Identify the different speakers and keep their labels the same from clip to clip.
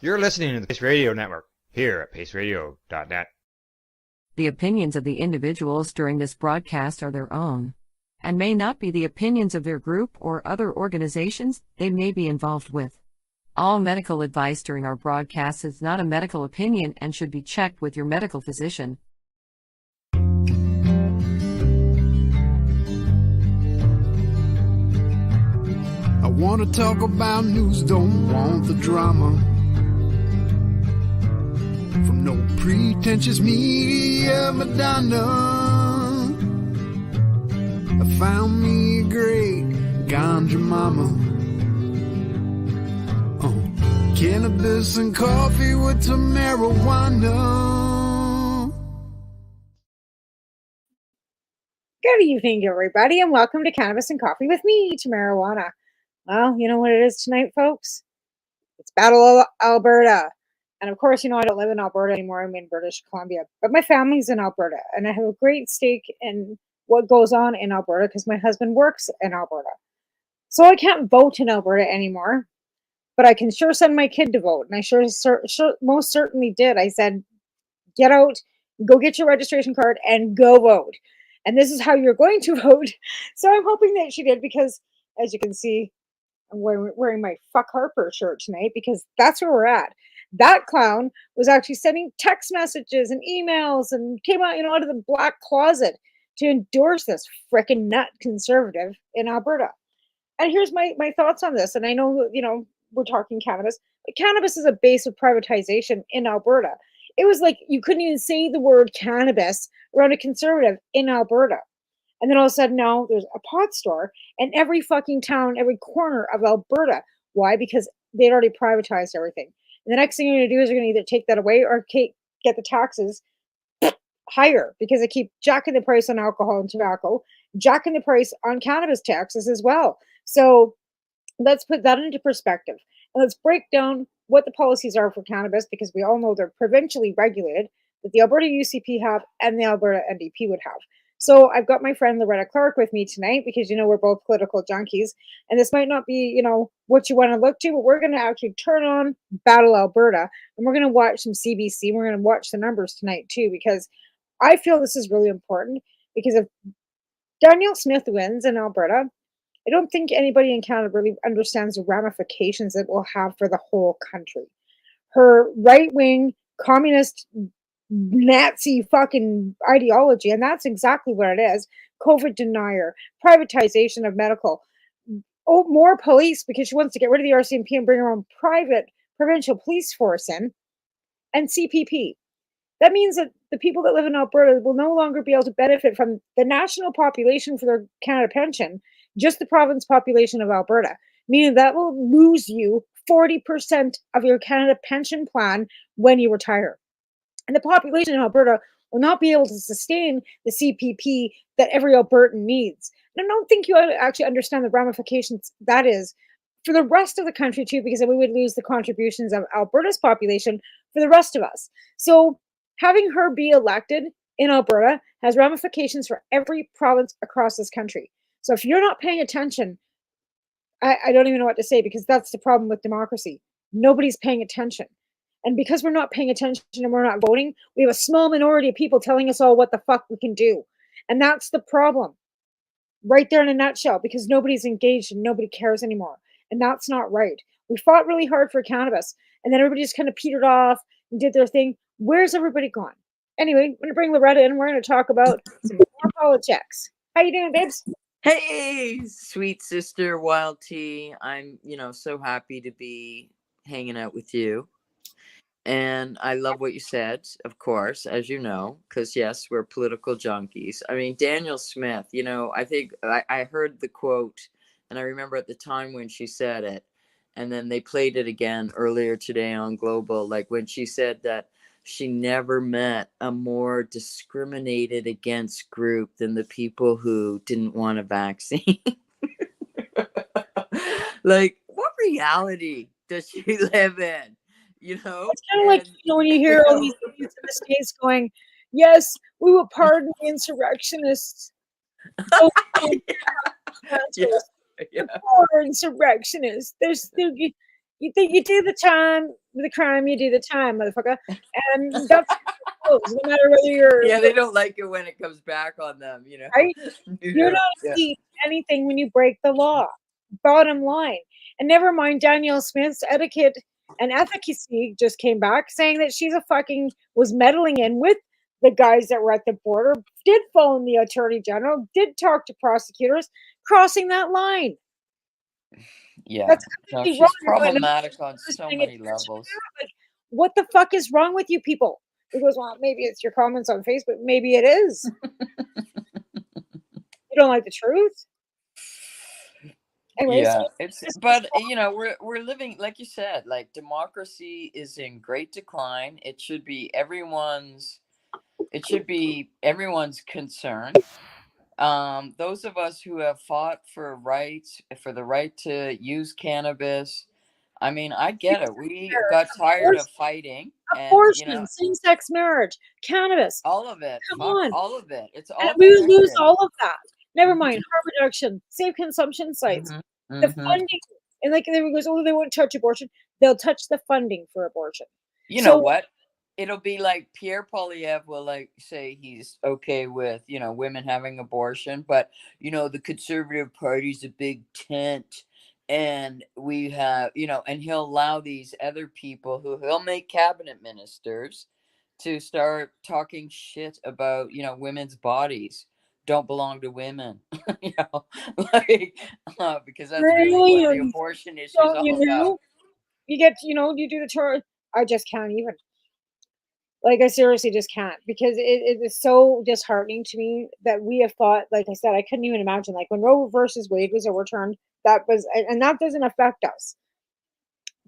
Speaker 1: You're listening to the Pace Radio Network here at paceradio.net.
Speaker 2: The opinions of the individuals during this broadcast are their own and may not be the opinions of their group or other organizations they may be involved with. All medical advice during our broadcast is not a medical opinion and should be checked with your medical physician.
Speaker 3: I want to talk about news, don't want the drama. From no pretentious media Madonna. I found me a great ganja mama. Cannabis and coffee with some marijuana.
Speaker 4: Good evening, everybody, and welcome to Cannabis and Coffee with me, to Marijuana. Well, you know what it is tonight, folks? It's Battle Alberta. And of course, you know, I don't live in Alberta anymore. I'm in British Columbia. But my family's in Alberta. And I have a great stake in what goes on in Alberta because my husband works in Alberta. So I can't vote in Alberta anymore. But I can sure send my kid to vote. And I most certainly did. I said, get out, go get your registration card, and go vote. And this is how you're going to vote. So I'm hoping that she did because, as you can see, I'm wearing my Fuck Harper shirt tonight because that's where we're at. That clown was actually sending text messages and emails and came out, out of the black closet to endorse this frickin' nut conservative in Alberta. And here's my thoughts on this. And I know, we're talking cannabis, but cannabis is a base of privatization in Alberta. It was like you couldn't even say the word cannabis around a conservative in Alberta. And then all of a sudden now there's a pot store in every fucking town, every corner of Alberta. Why? Because they'd already privatized everything. And the next thing you're going to do is you're going to either take that away or get the taxes higher because they keep jacking the price on alcohol and tobacco, jacking the price on cannabis taxes as well. So let's put that into perspective. And let's break down what the policies are for cannabis because we all know they're provincially regulated that the Alberta UCP have and the Alberta NDP would have. So I've got my friend Loretta Clark with me tonight because, we're both political junkies. And this might not be, what you want to look to, but we're going to actually turn on Battle Alberta and we're going to watch some CBC. We're going to watch the numbers tonight too, because I feel this is really important because if Danielle Smith wins in Alberta, I don't think anybody in Canada really understands the ramifications it will have for the whole country. Her right-wing communist Nazi fucking ideology, and that's exactly what it is. COVID denier, privatization of medical, more police because she wants to get rid of the RCMP and bring her own private provincial police force in, and CPP. That means that the people that live in Alberta will no longer be able to benefit from the national population for their Canada pension, just the province population of Alberta, meaning that will lose you 40% of your Canada pension plan when you retire. And the population in Alberta will not be able to sustain the CPP that every Albertan needs. And I don't think you actually understand the ramifications that is for the rest of the country too, because then we would lose the contributions of Alberta's population for the rest of us. So having her be elected in Alberta has ramifications for every province across this country. So if you're not paying attention, I don't even know what to say because that's the problem with democracy. Nobody's paying attention. And because we're not paying attention and we're not voting, we have a small minority of people telling us all what the fuck we can do. And that's the problem right there in a nutshell because nobody's engaged and nobody cares anymore. And that's not right. We fought really hard for cannabis and then everybody just kind of petered off and did their thing. Where's everybody gone? Anyway, I'm going to bring Loretta in. We're going to talk about some more politics. How you doing, babes?
Speaker 5: Hey, sweet sister Wild Tea. I'm, so happy to be hanging out with you. And I love what you said, of course, as you know, because, yes, we're political junkies. I mean, Danielle Smith, I think I heard the quote and I remember at the time when she said it and then they played it again earlier today on Global, like when she said that she never met a more discriminated against group than the people who didn't want a vaccine. Like, what reality does she live in? It's
Speaker 4: kind of like when you hear all these things in the States going, yes, we will pardon the insurrectionists.
Speaker 5: Yeah.
Speaker 4: Poor insurrectionists. You think you do the crime, you do the time, motherfucker. And that's how it goes, no matter whether you're
Speaker 5: Yeah, they don't like it when it comes back on them, you know.
Speaker 4: right. You're
Speaker 5: Yeah.
Speaker 4: not immune to anything when you break the law. Bottom line. And never mind Danielle Smith's etiquette and efficacy just came back saying that she's a fucking was meddling in with the guys that were at the border, did phone the attorney general, did talk to prosecutors, crossing that line.
Speaker 5: Yeah.
Speaker 4: That's
Speaker 5: No,
Speaker 4: completely
Speaker 5: she's
Speaker 4: wrong.
Speaker 5: problematic on
Speaker 4: Just
Speaker 5: so
Speaker 4: saying
Speaker 5: many
Speaker 4: it's
Speaker 5: levels.
Speaker 4: like, what the fuck is wrong with you people? He goes, well, maybe it's your comments on Facebook. Maybe it is. You don't like the truth? Anyways,
Speaker 5: Yeah, but you know, we're living, like you said, like democracy is in great decline. It should be everyone's concern. Those of us who have fought for rights, for the right to use cannabis, I mean, I get it. We got tired of fighting, and you know,
Speaker 4: abortion, same-sex marriage, cannabis.
Speaker 5: all of it.
Speaker 4: Come
Speaker 5: Fuck
Speaker 4: on.
Speaker 5: all of it. It's
Speaker 4: And
Speaker 5: all
Speaker 4: we would lose
Speaker 5: protected.
Speaker 4: all of that. Never
Speaker 5: Mhm,
Speaker 4: mind harm reduction, safe consumption sites,
Speaker 5: mhm,
Speaker 4: the
Speaker 5: mhm.
Speaker 4: funding. And like there goes, oh, they won't touch abortion. They'll touch the funding for abortion.
Speaker 5: You know
Speaker 4: So
Speaker 5: what? It'll be like Pierre Polyev will like say he's okay with, you know, women having abortion, but you know, the conservative party's a big tent, and we have, you know, and he'll allow these other people who he'll make cabinet ministers to start talking shit about, you know, women's bodies don't belong to women. You know, like because that's really what the
Speaker 4: really,
Speaker 5: abortion issue is
Speaker 4: so
Speaker 5: all
Speaker 4: you
Speaker 5: about.
Speaker 4: know, you get, you do the tour. I just can't even. Like I seriously just can't because it is so disheartening to me that we have fought. Like I said, I couldn't even imagine like when Roe versus Wade was overturned. That was and that doesn't affect us,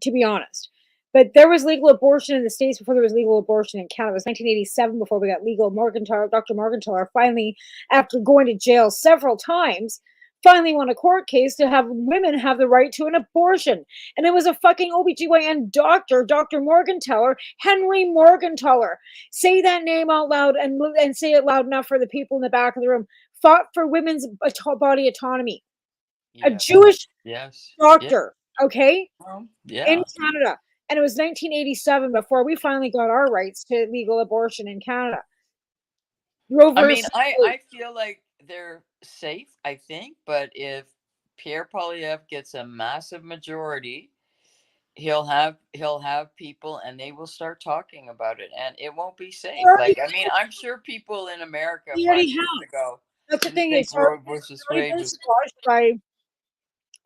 Speaker 4: to be honest. But there was legal abortion in the States before there was legal abortion in Canada. It was 1987 before we got legal. Dr. Morgenthaler finally, after going to jail several times, finally won a court case to have women have the right to an abortion. And it was a fucking OBGYN doctor, Dr. Morgenthaler, Henry Morgenthaler. Say that name out loud and say it loud enough for the people in the back of the room. Fought for women's body autonomy. A
Speaker 5: Yes.
Speaker 4: Jewish
Speaker 5: Yes. Yeah.
Speaker 4: doctor, okay? In
Speaker 5: Yeah.
Speaker 4: Canada. And it was 1987 before we finally got our rights to legal abortion in Canada. Roe
Speaker 5: I mean,
Speaker 4: versus Wade.
Speaker 5: I feel like they're safe, I think, but if Pierre Polyev gets a massive majority, he'll have people and they will start talking about it and it won't be safe. Like, I mean, I'm sure people in America
Speaker 4: We already
Speaker 5: 5 years
Speaker 4: have.
Speaker 5: ago
Speaker 4: That's the
Speaker 5: didn't
Speaker 4: thing.
Speaker 5: think
Speaker 4: It's
Speaker 5: Roe versus
Speaker 4: already
Speaker 5: Wade
Speaker 4: been
Speaker 5: was
Speaker 4: squashed by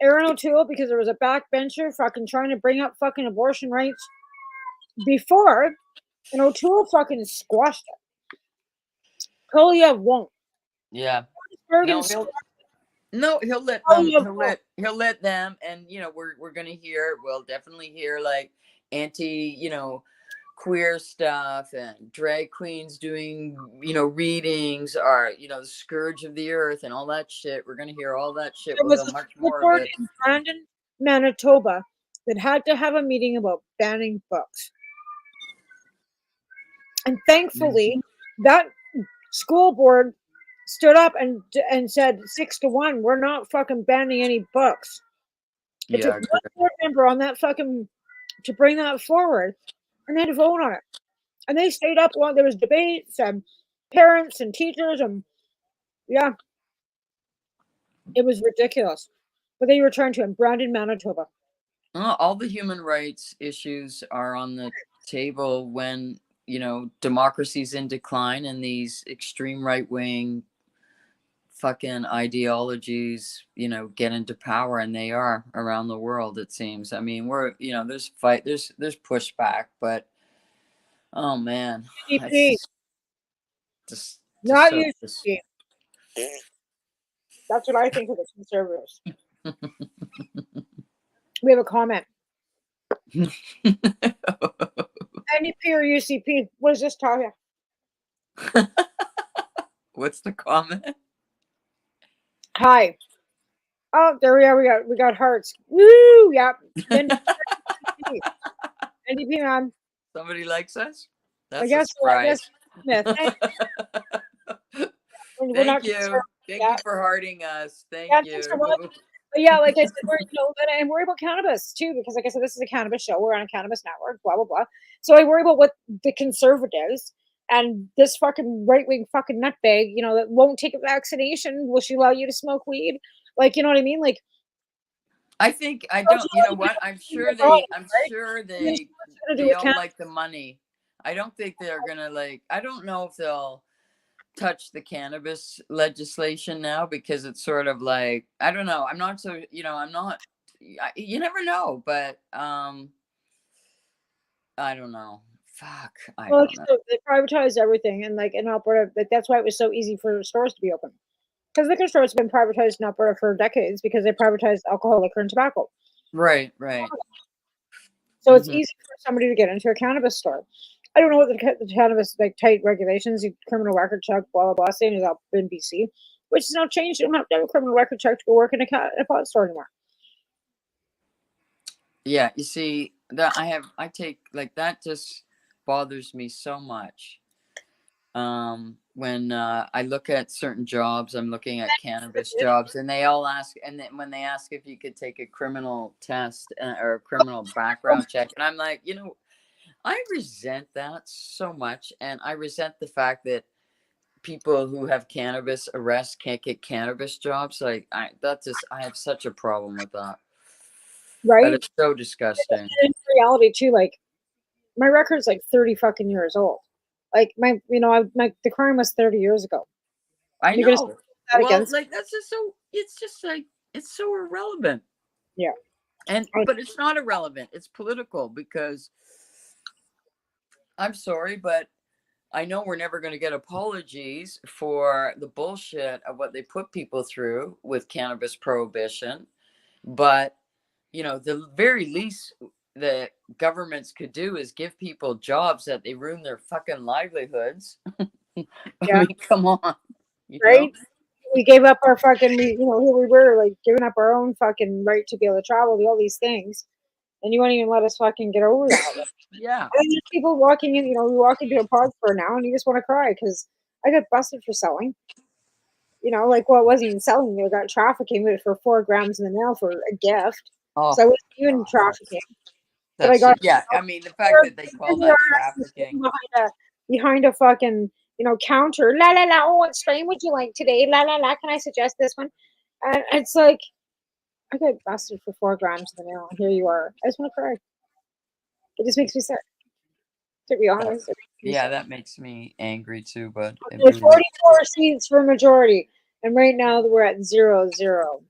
Speaker 4: Aaron O'Toole because there was a backbencher fucking trying to bring up fucking abortion rights before, and O'Toole fucking squashed it. Polyev won't.
Speaker 5: yeah.
Speaker 4: Bergen
Speaker 5: No, he'll let them
Speaker 4: Polyev won't.
Speaker 5: he'll let them, and you know, we're gonna hear, we'll definitely hear like anti, you know, queer stuff and drag queens doing, you know, readings are, you know, the scourge of the earth and all that shit. We're gonna hear all that shit.
Speaker 4: There
Speaker 5: We'll
Speaker 4: was
Speaker 5: hear
Speaker 4: a
Speaker 5: much
Speaker 4: school
Speaker 5: more of
Speaker 4: board
Speaker 5: it.
Speaker 4: in Brandon, Manitoba that had to have a meeting about banning books. And thankfully, that school board stood up and said 6-1, we're not fucking banning any books. It took
Speaker 5: Yeah,
Speaker 4: one board member on that fucking to bring that forward, and they had to vote on it. And they stayed up while there was debates and parents and teachers and yeah, it was ridiculous. But they were trying to in Brandon, Manitoba.
Speaker 5: all the human rights issues are on the table when, you know, democracy's in decline and these extreme right wing fucking ideologies, you know, get into power, and they are around the world, it seems. I mean, we're, you know, there's pushback, but oh man,
Speaker 4: UCP,
Speaker 5: it's just
Speaker 4: not
Speaker 5: so
Speaker 4: UCP. That's what I think of the conservatives. We have a comment. NDP or UCP? What is this talking?
Speaker 5: What's the comment?
Speaker 4: Hi. Oh, there we are. We got hearts. Woo! Yep. Then NDP, man.
Speaker 5: Somebody likes us?
Speaker 4: I
Speaker 5: That's a
Speaker 4: guess. I guess.
Speaker 5: surprise.
Speaker 4: Smith. We're
Speaker 5: Thank
Speaker 4: not
Speaker 5: you.
Speaker 4: concerned.
Speaker 5: Thank
Speaker 4: Yeah.
Speaker 5: you for hearting us. Thank
Speaker 4: Yeah. Thanks for
Speaker 5: you.
Speaker 4: watching. But yeah, like I said, and I worry about cannabis too, because like I said, this is a cannabis show. We're on a cannabis network, blah blah blah. So I worry about what the conservatives and this fucking right wing fucking nutbag, that won't take a vaccination. Will she allow you to smoke weed? Like, you know what I mean? Like,
Speaker 5: I think I don't. You know what? I'm sure they. I'm
Speaker 4: right?
Speaker 5: sure
Speaker 4: And then
Speaker 5: they.
Speaker 4: what's it gonna do
Speaker 5: They
Speaker 4: with
Speaker 5: all
Speaker 4: cannabis?
Speaker 5: like the money. I don't think they're gonna like. I don't know if they'll touch the cannabis legislation now because it's sort of like I don't know. I'm not so. I'm not. You never know, but I don't know. Fuck. I
Speaker 4: Well,
Speaker 5: don't know.
Speaker 4: they privatized everything, and like in Alberta, that's why it was so easy for stores to be open. Because liquor stores have been privatized in Alberta for decades because they privatized alcohol, liquor, and tobacco.
Speaker 5: Right. Right.
Speaker 4: So it's
Speaker 5: Hmm.
Speaker 4: easy for somebody to get into a cannabis store. I don't know what the cannabis like tight regulations, criminal record check, blah blah blah. Same as up in BC, which is now changed. You don't have to have a criminal record check to go work in a pot store anymore.
Speaker 5: Yeah. You see that I take like that just bothers me so much. When I look at certain jobs, I'm looking at cannabis jobs, and they all ask, and then when they ask if you could take a criminal test or a criminal background check, and I'm like, I resent that so much, and I resent the fact that people who have cannabis arrests can't get cannabis jobs. Like I have such a problem with that. That
Speaker 4: Right?
Speaker 5: is so disgusting.
Speaker 4: In reality, too, like my record's like 30 fucking years old. Like the crime was 30 years ago.
Speaker 5: I
Speaker 4: You're gonna
Speaker 5: know.
Speaker 4: use that
Speaker 5: Well,
Speaker 4: against?
Speaker 5: like that's just so. It's just like it's so irrelevant.
Speaker 4: Yeah.
Speaker 5: But it's not irrelevant. It's political because I'm sorry, but I know we're never going to get apologies for the bullshit of what they put people through with cannabis prohibition. But, the very least the governments could do is give people jobs that they ruin their fucking livelihoods. I
Speaker 4: Yeah.
Speaker 5: mean, come on, you know?
Speaker 4: Right? We gave up our fucking, here we were, like, giving up our own fucking right to be able to travel, do all these things. And you won't even let us fucking get over that. Like,
Speaker 5: Yeah.
Speaker 4: and then there's people walking in, we walk into a park for an hour and you just want to cry because I got busted for selling. It wasn't even selling. I got trafficking with it for 4 grams in the mail for a gift.
Speaker 5: Oh,
Speaker 4: So I wasn't even
Speaker 5: God.
Speaker 4: trafficking. But I
Speaker 5: That's
Speaker 4: got
Speaker 5: it. Yeah. I mean, the fact that they call
Speaker 4: here we are
Speaker 5: that
Speaker 4: sitting
Speaker 5: trafficking.
Speaker 4: behind a fucking counter. La la la. Oh, what strain would you like today? La la la. Can I suggest this one? And it's like I got busted for 4 grams in the mail, and here you are. I just want to cry. It just makes me sick. To be
Speaker 5: That,
Speaker 4: honest, it makes me
Speaker 5: yeah,
Speaker 4: sick.
Speaker 5: that makes me angry too, but it
Speaker 4: There's
Speaker 5: really
Speaker 4: 44 seats for majority, and right now we're at 0-0.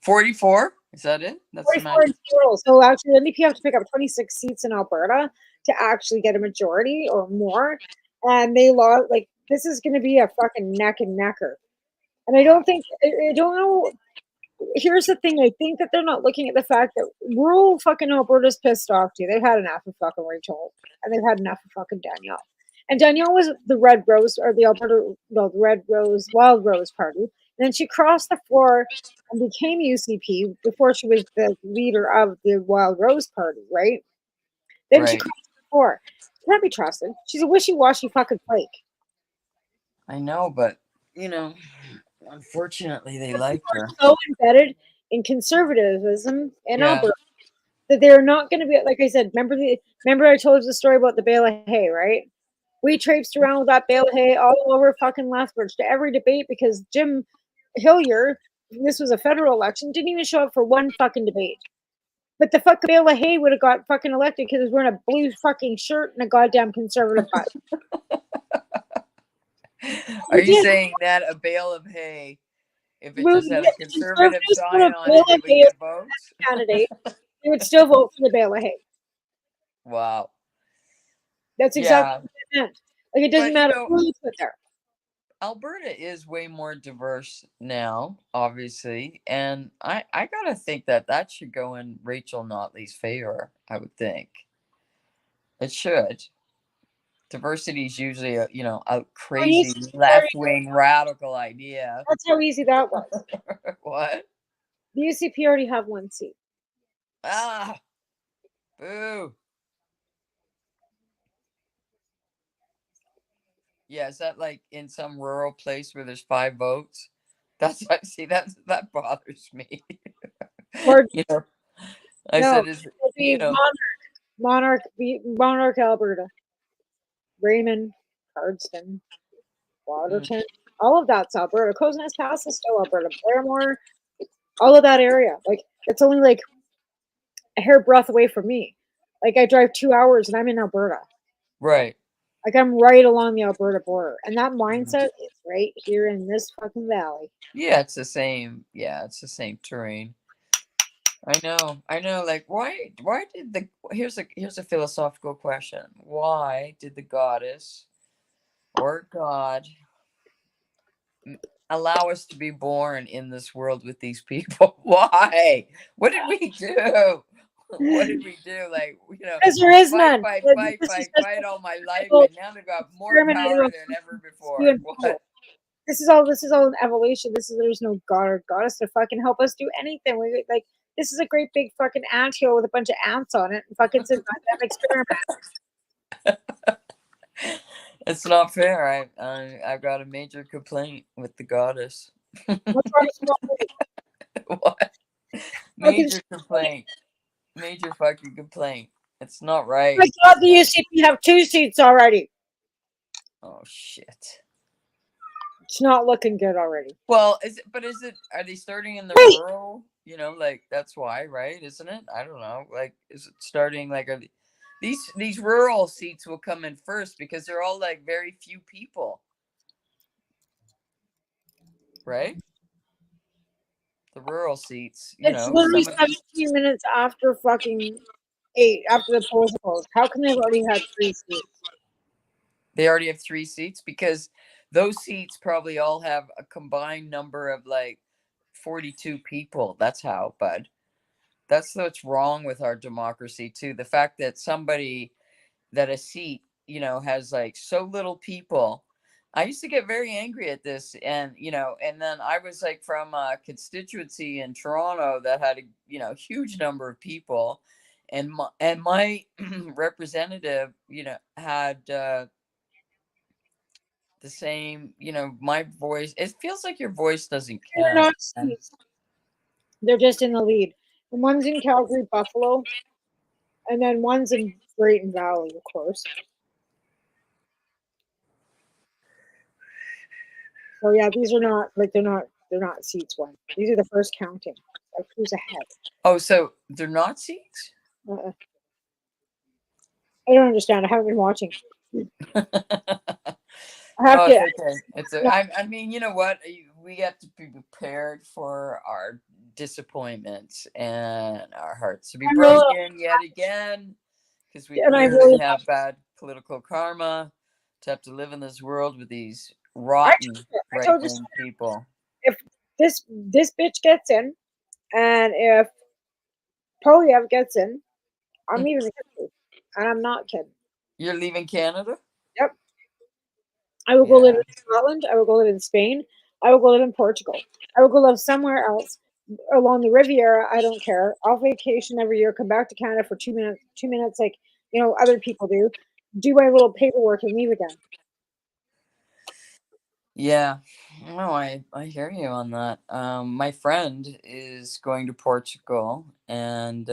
Speaker 5: 44? Is that it? That's the
Speaker 4: 44
Speaker 5: magic.
Speaker 4: total. So actually, the NDP have to pick up 26 seats in Alberta to actually get a majority or more, and they lost. Like this is going to be a fucking neck and necker. And I don't think I don't know. Here's the thing. I think that they're not looking at the fact that rural fucking Alberta's pissed off too. They've had enough of fucking Rachel, and they've had enough of fucking Danielle. And Danielle was the Red Rose or the Alberta, no, the Red Rose, Wild Rose Party. And then she crossed the floor and became UCP before she was the leader of the Wild Rose Party, right? Then she
Speaker 5: Right.
Speaker 4: crossed the floor. She can't be trusted. She's a wishy-washy fucking flake.
Speaker 5: I know, but unfortunately they like her.
Speaker 4: So embedded in conservatism in
Speaker 5: Yeah.
Speaker 4: Alberta that they're not going to be like I said. Remember I told you the story about the bale of hay, right? We traipsed around with that bale of hay all over fucking Lethbridge to every debate because Jim Hillier, this was a federal election, didn't even show up for one fucking debate. But the fucking bale of hay would have got fucking elected because he was wearing a blue fucking shirt and a goddamn conservative butt.
Speaker 5: Are
Speaker 4: He
Speaker 5: you
Speaker 4: did.
Speaker 5: saying that a bale of hay, if it
Speaker 4: Well,
Speaker 5: just had
Speaker 4: the
Speaker 5: a conservative
Speaker 4: conservatives put
Speaker 5: sign
Speaker 4: a
Speaker 5: on
Speaker 4: bale
Speaker 5: it,
Speaker 4: of
Speaker 5: it would
Speaker 4: hay as
Speaker 5: get votes?
Speaker 4: a candidate. They would still vote for the bale of hay.
Speaker 5: Wow.
Speaker 4: That's exactly
Speaker 5: Yeah.
Speaker 4: what it meant. Like it doesn't
Speaker 5: But
Speaker 4: matter who you put there.
Speaker 5: Alberta is way more diverse now, obviously, and I gotta think that should go in Rachel Notley's favor. I would think it should. Diversity is usually a
Speaker 4: Well,
Speaker 5: crazy left wing radical idea.
Speaker 4: that's how easy that was.
Speaker 5: What?
Speaker 4: The UCP already have one seat.
Speaker 5: Ah, boo. Yeah, is that like in some rural place where there's 5 votes? That's see that bothers me.
Speaker 4: Or
Speaker 5: You know, I
Speaker 4: no,
Speaker 5: said is
Speaker 4: it'll
Speaker 5: you
Speaker 4: be
Speaker 5: know
Speaker 4: Monarch, Alberta, Raymond, Cardston,
Speaker 5: mm,
Speaker 4: Waterton, all of that's Alberta. Crow's Nest Pass is still Alberta. Blairmore, all of that area. Like it's only like a hairbreadth away from me. Like I drive 2 hours and I'm in Alberta.
Speaker 5: right.
Speaker 4: Like I'm right along the Alberta border, and that
Speaker 5: Mhm.
Speaker 4: mindset is right here in this fucking valley.
Speaker 5: Yeah, it's the same. Yeah, it's the same terrain. I know. I know. Like, why did the here's a philosophical question. Why did the goddess or God allow us to be born in this world with these people? Why? What did we do? What did we do? Like,
Speaker 4: Because there is
Speaker 5: fight,
Speaker 4: none.
Speaker 5: fight, fight,
Speaker 4: This is
Speaker 5: fight,
Speaker 4: just
Speaker 5: fight
Speaker 4: a
Speaker 5: all my life,
Speaker 4: cycle
Speaker 5: and now they've got more
Speaker 4: exterminating
Speaker 5: power
Speaker 4: of
Speaker 5: than ever before.
Speaker 4: human
Speaker 5: What?
Speaker 4: people. This is all an evolution. There's no god or goddess to fucking help us do anything. We like this is a great big fucking anthill with a bunch of ants on it and fucking it's a goddamn experiment.
Speaker 5: It's not fair. I've got a major complaint with the goddess.
Speaker 4: What's wrong with
Speaker 5: What?
Speaker 4: fucking
Speaker 5: Major complaint. Major fucking complaint. It's not right.
Speaker 4: my god, the UCP have 2 seats already.
Speaker 5: Oh shit.
Speaker 4: It's not looking good already.
Speaker 5: Well, is it are they starting in the
Speaker 4: Wait,
Speaker 5: rural? Like that's why, right? Isn't it? I don't know. Like is it starting like these rural seats will come in first because they're all like very few people, right? The rural seats,
Speaker 4: it's literally
Speaker 5: some of these
Speaker 4: 17 minutes after fucking 8, after the polls closed. How can they've already had 3 seats?
Speaker 5: they already have 3 seats because those seats probably all have a combined number of like 42 people. That's how, bud. That's what's wrong with our democracy too. The fact that a seat, has like so little people. I used to get very angry at this, and then I was like from a constituency in Toronto that had a huge number of people, and my representative, had the same, my voice. It feels like your voice doesn't
Speaker 4: They're
Speaker 5: count.
Speaker 4: not seats. They're just in the lead. And one's in Calgary, Buffalo, and then one's in Drayton Valley, of course. So yeah, these are not like they're not seats one. These are the first counting of who's ahead.
Speaker 5: Oh, so they're not seats?
Speaker 4: Uh, I don't understand. I haven't been watching. I have
Speaker 5: Oh,
Speaker 4: to.
Speaker 5: it's okay. I mean, you know what? We have to be prepared for our disappointments and our hearts to be
Speaker 4: I'm really,
Speaker 5: broken yet again, because we
Speaker 4: and I
Speaker 5: clearly
Speaker 4: really.
Speaker 5: have bad political karma to have to live in this world with these
Speaker 4: I
Speaker 5: rotten right
Speaker 4: told you
Speaker 5: wing people.
Speaker 4: if this bitch gets in, and if Polyev gets in, I'm leaving the country, and I'm not kidding.
Speaker 5: You're leaving Canada?
Speaker 4: Yep. I will go live
Speaker 5: Yeah.
Speaker 4: in Scotland. I will go live in Spain. I will go live in Portugal. I will go live somewhere else along the Riviera. I don't care. I'll vacation every year, come back to Canada for 2 minutes, 2 minutes, like other people do my little paperwork and leave again.
Speaker 5: Yeah. No, I hear you on that. My friend is going to Portugal, and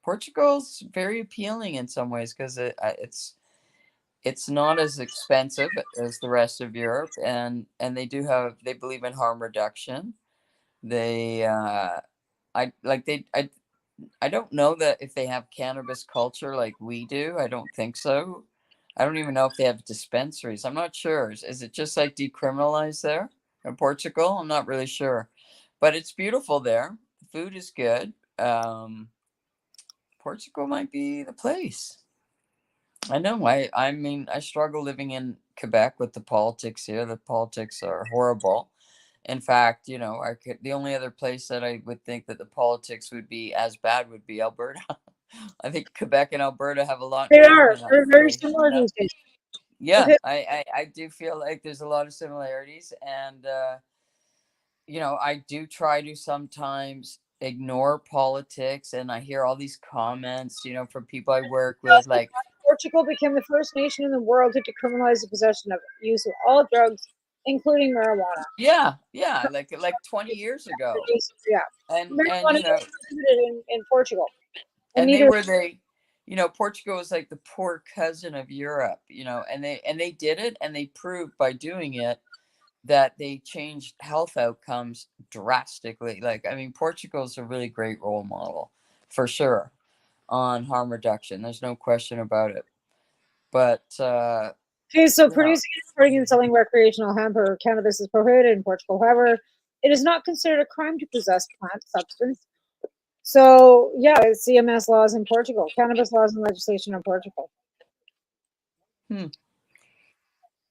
Speaker 5: Portugal's very appealing in some ways because it's not as expensive as the rest of Europe, and they believe in harm reduction. They I don't know that if they have cannabis culture like we do. I don't think so. I don't even know if they have dispensaries. I'm not sure. Is it just like decriminalized there in Portugal? I'm not really sure, but it's beautiful there. The food is good. Portugal might be the place. I know. I mean, I struggle living in Quebec with the politics here. The politics are horrible. In fact, the only other place that I would think that the politics would be as bad would be Alberta. I think Quebec and Alberta have a lot in
Speaker 4: They are.
Speaker 5: common,
Speaker 4: They're very
Speaker 5: actually.
Speaker 4: similar these days.
Speaker 5: Yeah,
Speaker 4: Okay.
Speaker 5: I do feel like there's a lot of similarities, and I do try to sometimes ignore politics, and I hear all these comments, from people I work with, like,
Speaker 4: Portugal became the first nation in the world to decriminalize the possession of use of all drugs including marijuana.
Speaker 5: Yeah, like 20 years ago,
Speaker 4: Yeah,
Speaker 5: and
Speaker 4: marijuana
Speaker 5: you know,
Speaker 4: is prohibited in Portugal, and
Speaker 5: and
Speaker 4: neither.
Speaker 5: Portugal is like the poor cousin of Europe, and they did it, and they proved by doing it that they changed health outcomes drastically. Like, I mean, Portugal's a really great role model for sure on harm reduction. There's no question about it. But
Speaker 4: Okay, so
Speaker 5: you know,
Speaker 4: producing, exporting, and selling recreational hemp or cannabis is prohibited in Portugal. However, it is not considered a crime to possess plant substance. So, yeah, it's CMS laws in Portugal, cannabis laws and legislation in Portugal.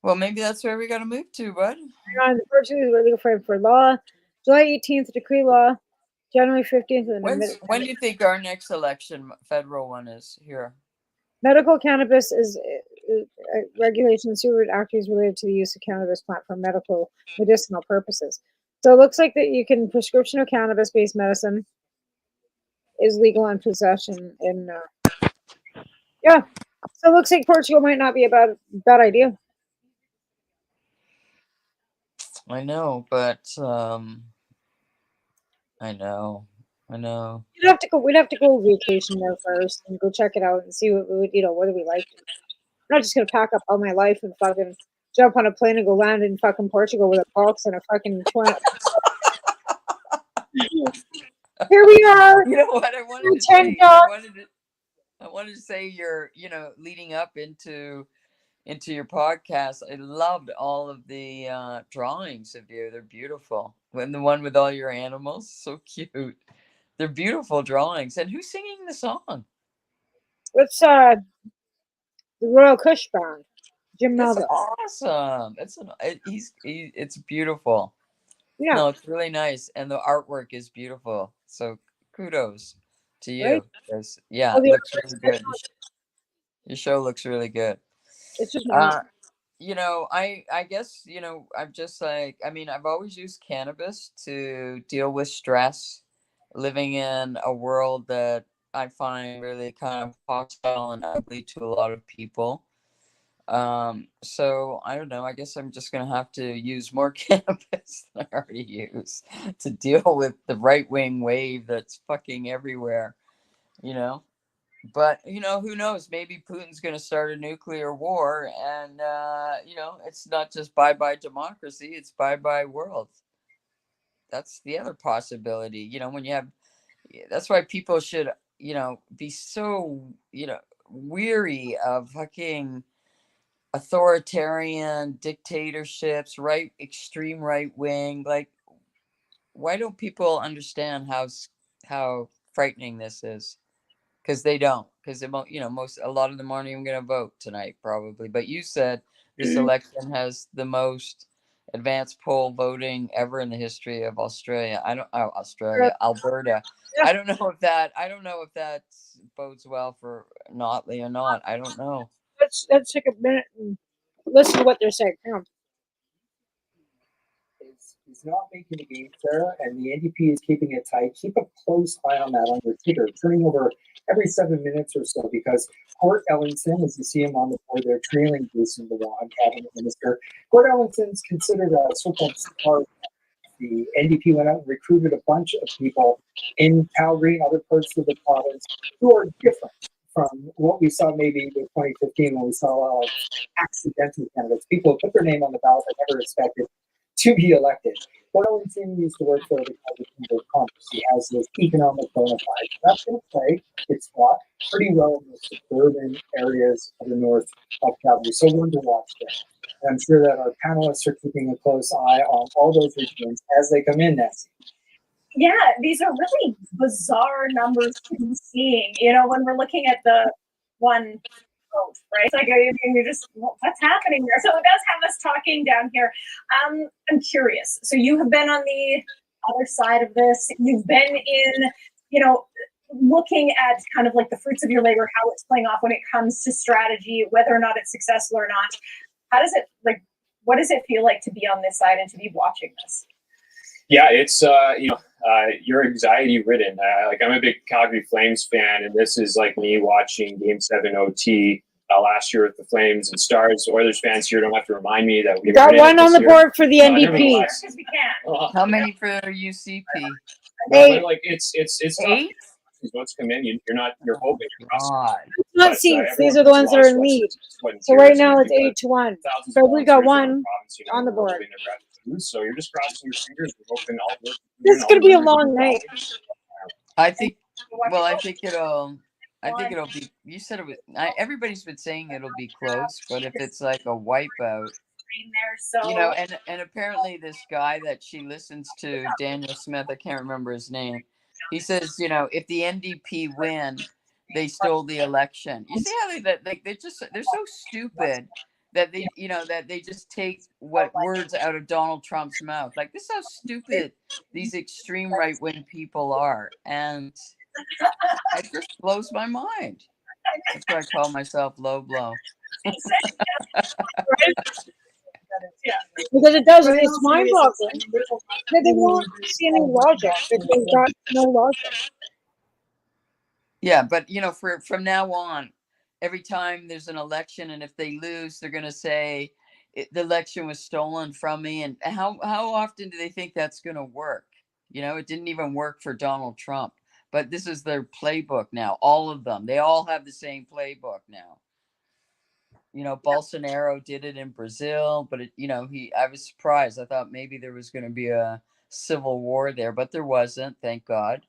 Speaker 5: well, maybe that's where we got to move to, bud.
Speaker 4: On the Portuguese legal frame for law, July 18th, decree law, January 15th,
Speaker 5: When do you think our next election, federal one, is here?
Speaker 4: medical cannabis is regulation super activities related to the use of cannabis plant for medicinal purposes. So it looks like that you can prescription of cannabis-based medicine is legal in possession in yeah. So it looks like Portugal might not be a bad idea.
Speaker 5: I know, but I know.
Speaker 4: We'd have to go vacation there first and go check it out and see what we would, whether we liked it. I'm not just gonna pack up all my life and fucking jump on a plane and go land in fucking Portugal with a box and a fucking 20. Here we are.
Speaker 5: You know what I wanted to
Speaker 4: 10
Speaker 5: say?
Speaker 4: jobs.
Speaker 5: I wanted to say you're, leading up into your podcast. I loved all of the drawings of you. They're beautiful. And the one with all your animals, so cute. They're beautiful drawings. And who's singing the song?
Speaker 4: It's the Royal Kush Band, Jim
Speaker 5: That's
Speaker 4: Melville.
Speaker 5: awesome. It's beautiful.
Speaker 4: Yeah.
Speaker 5: No, it's really nice, and the artwork is beautiful. So kudos to you.
Speaker 4: Right?
Speaker 5: Yeah,
Speaker 4: Well,
Speaker 5: it looks really good. Your show looks really good.
Speaker 4: it's just nice.
Speaker 5: I guess, I'm just like, I mean, I've always used cannabis to deal with stress, living in a world that I find really kind of hostile and ugly to a lot of people. So I don't know, I guess I'm just gonna have to use more cannabis than I already use to deal with the right-wing wave that's fucking everywhere, but who knows, maybe Putin's gonna start a nuclear war, and it's not just bye-bye democracy, it's bye-bye world. That's the other possibility, when you have, that's why people should, be so, weary of fucking authoritarian dictatorships, extreme right wing. Like, why don't people understand how frightening this is? Because they don't. Because a lot of them aren't even going to vote tonight, probably. But you said this election has the most advanced poll voting ever in the history of Australia. Alberta.
Speaker 4: Yeah.
Speaker 5: I don't know if that bodes well for Notley or not. I don't know.
Speaker 4: Let's take a minute and listen to what they're saying. Hang on.
Speaker 6: Is not making the game fair, and the NDP is keeping it tight. Keep a close eye on that on your Twitter, turning over every 7 minutes or so, because Gord Ellington, as you see him on the board there, trailing Jason Dewan, cabinet minister. Gord Ellington's considered a so-called star. The NDP went out and recruited a bunch of people in Calgary and other parts of the province who are different from what we saw maybe in 2015 when we saw a lot of accidental candidates. People who put their name on the ballot but never expected to be elected. Gord Ellington used to work for the Calgary Chamber of Commerce. He has this economic bona fide. That's going to play its spot pretty well in the suburban areas of the north of Calgary. So one to watch there. And I'm sure that our panelists are keeping a close eye on all those regions as they come in, Nancy.
Speaker 7: Yeah, these are really bizarre numbers to be seeing. When we're looking at the one vote, right? It's like you're just, what's happening there? So it does have us talking down here. I'm curious. So you have been on the other side of this. You've been in, looking at kind of like the fruits of your labor, how it's playing off when it comes to strategy, whether or not it's successful or not. How does it what does it feel like to be on this side and to be watching this?
Speaker 8: Yeah, it's you're anxiety ridden. I'm a big Calgary Flames fan, and this is like me watching Game 7 OT last year with the Flames and Stars. Oilers fans here don't have to remind me that we
Speaker 4: We got one on the board for the NDP.
Speaker 7: Because we can.
Speaker 5: How many for UCP?
Speaker 8: No,
Speaker 4: Hey.
Speaker 8: but like it's tough.
Speaker 5: 8?
Speaker 8: Once come in, you're hoping you're crossing.
Speaker 5: God.
Speaker 4: It's not
Speaker 8: But,
Speaker 4: seats.
Speaker 8: everyone
Speaker 4: These are the
Speaker 8: puts a
Speaker 4: ones
Speaker 8: lot
Speaker 4: that are
Speaker 8: of
Speaker 4: in lead.
Speaker 8: sweat and
Speaker 4: So right
Speaker 8: tears
Speaker 4: now
Speaker 8: in.
Speaker 4: it's
Speaker 8: You've
Speaker 4: 8-1.
Speaker 8: thousands
Speaker 4: So
Speaker 8: of
Speaker 4: we got
Speaker 8: volunteers around
Speaker 4: one
Speaker 8: the province,
Speaker 4: on the board.
Speaker 8: hoping to grab food. So you're just crossing your fingers and hoping all the
Speaker 4: This is gonna be a long night.
Speaker 5: I think. Well, I think it'll be. You said it was. Everybody's been saying it'll be close, but if it's like a wipeout,
Speaker 7: So
Speaker 5: you know, and apparently this guy that she listens to, Daniel Smith, I can't remember his name. He says, you know, if the NDP win, they stole the election. You see how they're so stupid that they, you know, that they just take what words out of Donald Trump's mouth. Like, this is how stupid these extreme right wing people are, and it just blows my mind. That's why I call myself low blow.
Speaker 4: Because it does. It's mind-boggling. They won't see any logic. They've got no logic.
Speaker 5: Yeah, but you know, from now on, every time there's an election, and if they lose, they're going to say the election was stolen from me. And how often do they think that's going to work? You know, it didn't even work for Donald Trump, but this is their playbook now. All of them, they all have the same playbook now. You know, Bolsonaro did it in Brazil, but I was surprised. I thought maybe there was going to be a civil war there, but there wasn't, thank God.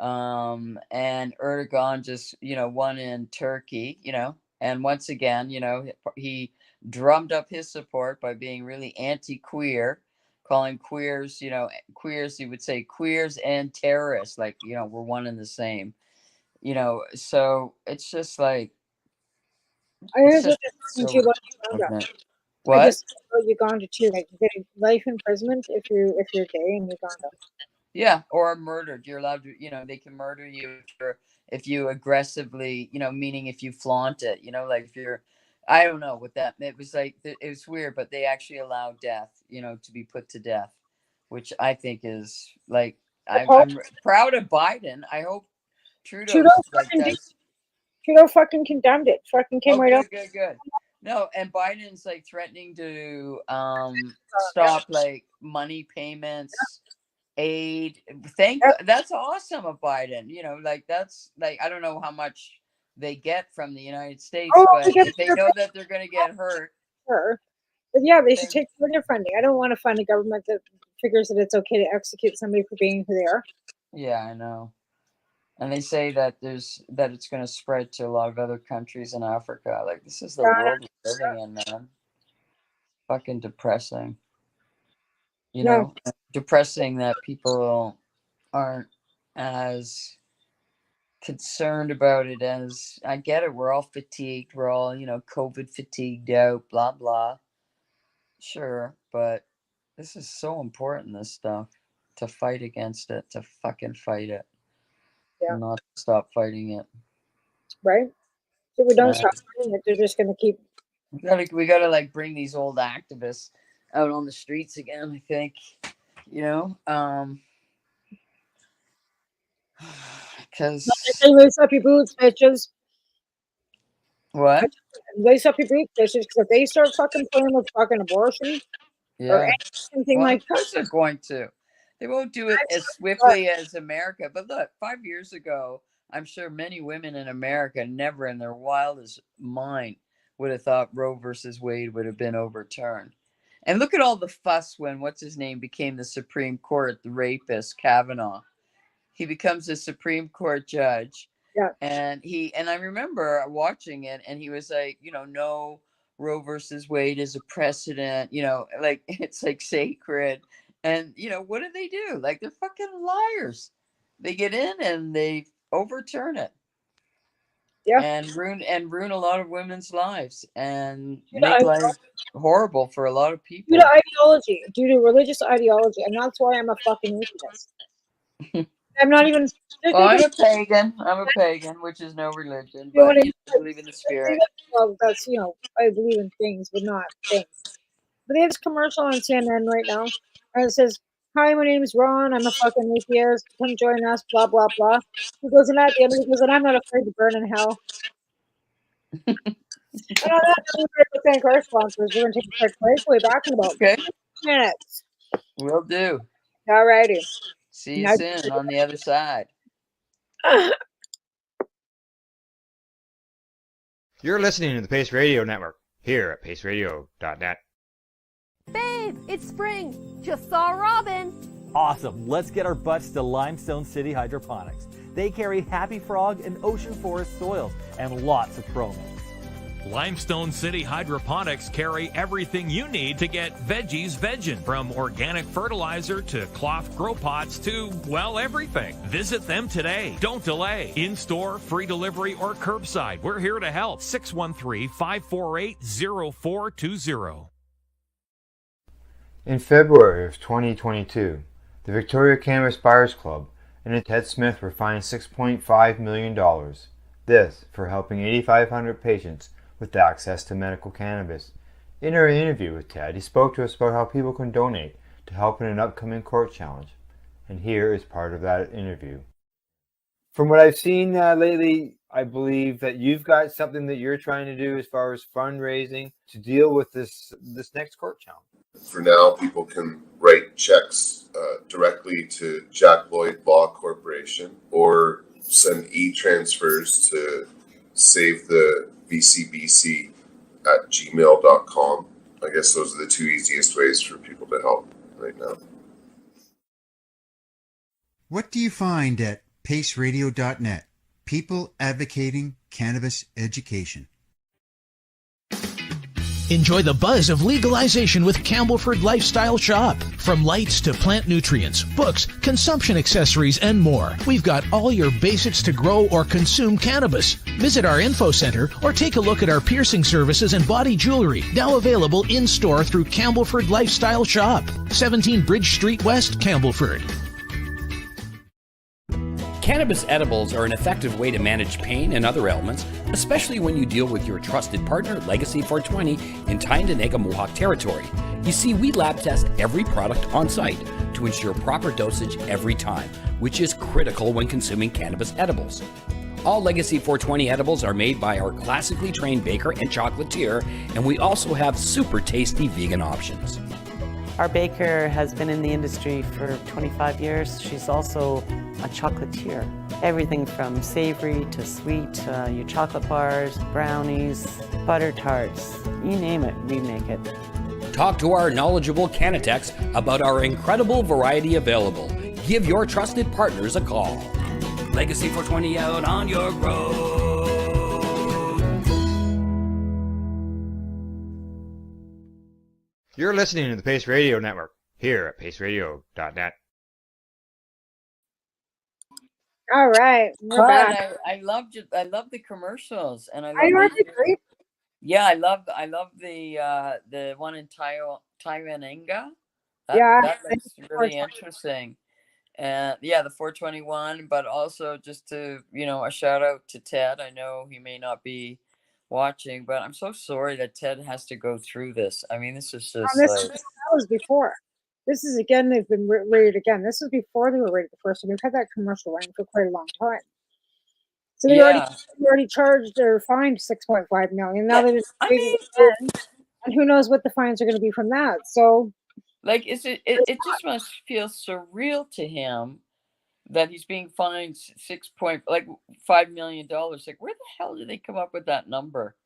Speaker 5: And Erdogan just, won in Turkey, and once again, he drummed up his support by being really anti-queer, calling queers, queers, he would say queers and terrorists, like, we're one and the same, so it's just like,
Speaker 4: I heard
Speaker 5: it's just
Speaker 4: that
Speaker 5: so
Speaker 4: Uganda. I
Speaker 5: what?
Speaker 4: just Uganda too. Like you're getting life imprisonment if you're gay in Uganda.
Speaker 5: Yeah, or murdered. You're allowed to, they can murder you if you aggressively, meaning if you flaunt it, like if you're, I don't know what that, it was like, it was weird, but they actually allow death, to be put to death, which I think is like, I'm proud of Biden. I hope Trudeau
Speaker 4: fucking condemned it. Fucking came right up.
Speaker 5: Good. No, and Biden's like threatening to stop like money payments, aid. That's awesome of Biden. Like that's like, I don't know how much they get from the United States, but if they know that they're going to get hurt.
Speaker 4: Sure. But yeah, they should take their funding. I don't want to fund a government that figures that it's okay to execute somebody for being who they are.
Speaker 5: Yeah, I know. And they say that it's going to spread to a lot of other countries in Africa. Like, this is the world we're living in, man. Fucking depressing. Depressing that people aren't as concerned about it as, I get it. We're all fatigued. We're all, COVID fatigued out, blah, blah. Sure. But this is so important, this stuff, to fight against it, to fucking fight it. Yeah. Not stop fighting it.
Speaker 4: Right. If we don't stop fighting it, they're just going to keep.
Speaker 5: We gotta like bring these old activists out on the streets again, I think, because
Speaker 4: lace up your boots, bitches.
Speaker 5: What?
Speaker 4: Lace up your boots, bitches, because if they start fucking playing with fucking abortion, or anything like
Speaker 5: of course they're going to. They won't do it as swiftly as America. But look, 5 years ago, I'm sure many women in America never in their wildest mind would have thought Roe versus Wade would have been overturned. And look at all the fuss when what's his name became the Supreme Court, the rapist Kavanaugh. He becomes a Supreme Court judge.
Speaker 4: Yeah.
Speaker 5: And I remember watching it, and he was like, no, Roe versus Wade is a precedent, like it's like sacred. And what do? Like, they're fucking liars. They get in and they overturn it.
Speaker 4: Yeah.
Speaker 5: And ruin a lot of women's lives and make life horrible for a lot of people.
Speaker 4: Due to religious ideology, and that's why I'm a fucking atheist. I'm not even.
Speaker 5: Well, I'm a pagan, which is no religion, but I believe in the spirit.
Speaker 4: Well, that's I believe in things, but not things. But they have this commercial on CNN right now, and it says, "Hi, my name is Ron. I'm a fucking atheist. Come join us." Blah blah blah. He goes, and at the end, he goes, "And I'm not afraid to burn in hell." And on that, we're going to thank our sponsors. We're going to take a quick break. We'll be back in about
Speaker 5: Okay.
Speaker 4: 15 minutes.
Speaker 5: Will do.
Speaker 4: All righty.
Speaker 5: See you
Speaker 4: Now-
Speaker 5: soon on the other side.
Speaker 1: You're listening to the Pace Radio Network here at paceradio.net.
Speaker 9: Babe, it's spring. Just saw Robin.
Speaker 10: Awesome. Let's get our butts to Limestone City Hydroponics. They carry Happy Frog and Ocean Forest soils and lots of promos.
Speaker 11: Limestone City Hydroponics carry everything you need to get veggies veggin', from organic fertilizer to cloth grow pots to, well, everything. Visit them today. Don't delay. In-store, free delivery, or curbside. We're here to help. 613-548-0420.
Speaker 12: In February of 2022, the Victoria Cannabis Buyers Club and Ted Smith were fined $6.5 million. This for helping 8,500 patients with access to medical cannabis. In our interview with Ted, he spoke to us about how people can donate to help in an upcoming court challenge. And here is part of that interview. From what I've seen lately, I believe that you've got something that you're trying to do as far as fundraising to deal with this next court challenge.
Speaker 13: For now, people can write checks directly to Jack Lloyd Law Corporation or send e-transfers to save the VCBC at gmail.com. I guess those are the two easiest ways for people to help right now.
Speaker 14: What do you find at paceradio.net? People advocating cannabis education.
Speaker 15: Enjoy the buzz of legalization with Campbellford Lifestyle Shop. From lights to plant nutrients, books, consumption accessories, and more, we've got all your basics to grow or consume cannabis. Visit our info center or take a look at our piercing services and body jewelry, now available in-store through Campbellford Lifestyle Shop, 17 Bridge Street West, Campbellford.
Speaker 16: Cannabis edibles are an effective way to manage pain and other ailments, especially when you deal with your trusted partner, Legacy 420, in Tyendinaga Mohawk territory. You see, we lab test every product on site to ensure proper dosage every time, which is critical when consuming cannabis edibles. All Legacy 420 edibles are made by our classically trained baker and chocolatier, and we also have super tasty vegan options.
Speaker 17: Our baker has been in the industry for 25 years. She's also a chocolatier. Everything from savory to sweet, your chocolate bars, brownies, butter tarts, you name it, we make it.
Speaker 16: Talk to our knowledgeable Cannatex about our incredible variety available. Give your trusted partners a call. Legacy 420 out on your road.
Speaker 1: You're listening to the Pace Radio Network here at paceradio.net.
Speaker 4: All right, we're back.
Speaker 5: I loved the commercials, and I
Speaker 4: know,
Speaker 5: love
Speaker 4: they're great.
Speaker 5: Yeah, I love the one in Tyendinaga.
Speaker 4: Yeah,
Speaker 5: that looks really interesting. And yeah, the 421, but also just to, a shout out to Ted. I know he may not be watching, but I'm so sorry that Ted has to go through this. I mean, this is just
Speaker 4: that was before. This is again, they've been rated again. This was before they were rated the first, and we've had that commercial running for quite a long time. So they already charged or fined $6.5 million. Now they just and who knows what the fines are going to be from that. So,
Speaker 5: like, it just must feel surreal to him that he's being fined $5 million. Like, where the hell did they come up with that number?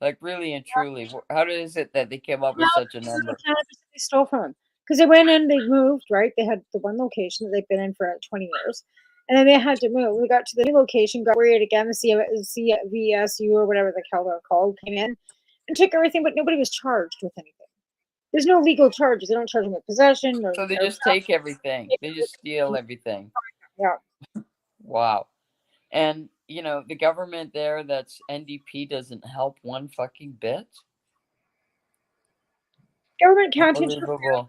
Speaker 5: Like, really and truly, how is it that they came up with such a number?
Speaker 4: They stole from him because they went in, they moved, right? They had the one location that they've been in for 20 years. And then they had to move. We got to the new location, got rated again, the CVSU or whatever the hell they're called, came in and took everything, but nobody was charged with anything. There's no legal charges. They don't charge them with possession.
Speaker 5: So they just take everything. They just steal everything.
Speaker 4: Yeah.
Speaker 5: Wow. And, the government there, that's NDP, doesn't help one fucking bit.
Speaker 4: Government can't interfere.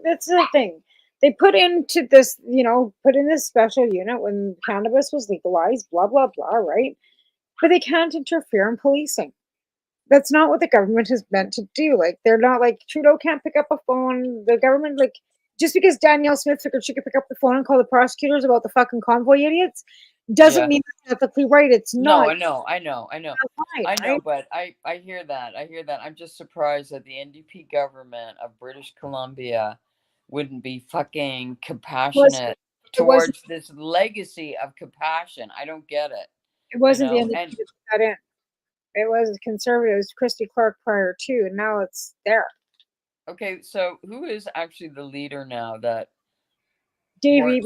Speaker 4: That's the thing. They put into this, this special unit when cannabis was legalized, blah, blah, blah, right? But they can't interfere in policing. That's not what the government is meant to do. Like, they're not like, Trudeau can't pick up a phone. The government, just because Danielle Smith figured she could pick up the phone and call the prosecutors about the fucking convoy idiots, Doesn't
Speaker 5: Yeah.
Speaker 4: mean it's ethically right. It's
Speaker 5: No,
Speaker 4: not.
Speaker 5: I know.
Speaker 4: Fine,
Speaker 5: I know,
Speaker 4: right?
Speaker 5: but I hear that. I hear that. I'm just surprised that the NDP government of British Columbia wouldn't be fucking compassionate
Speaker 4: It wasn't.
Speaker 5: towards this legacy of compassion. I don't get it.
Speaker 4: It wasn't the
Speaker 5: And
Speaker 4: NDP that put that in. It was conservatives, Christy Clark prior to, and now it's there.
Speaker 5: okay, so who is actually the leader now? That
Speaker 4: David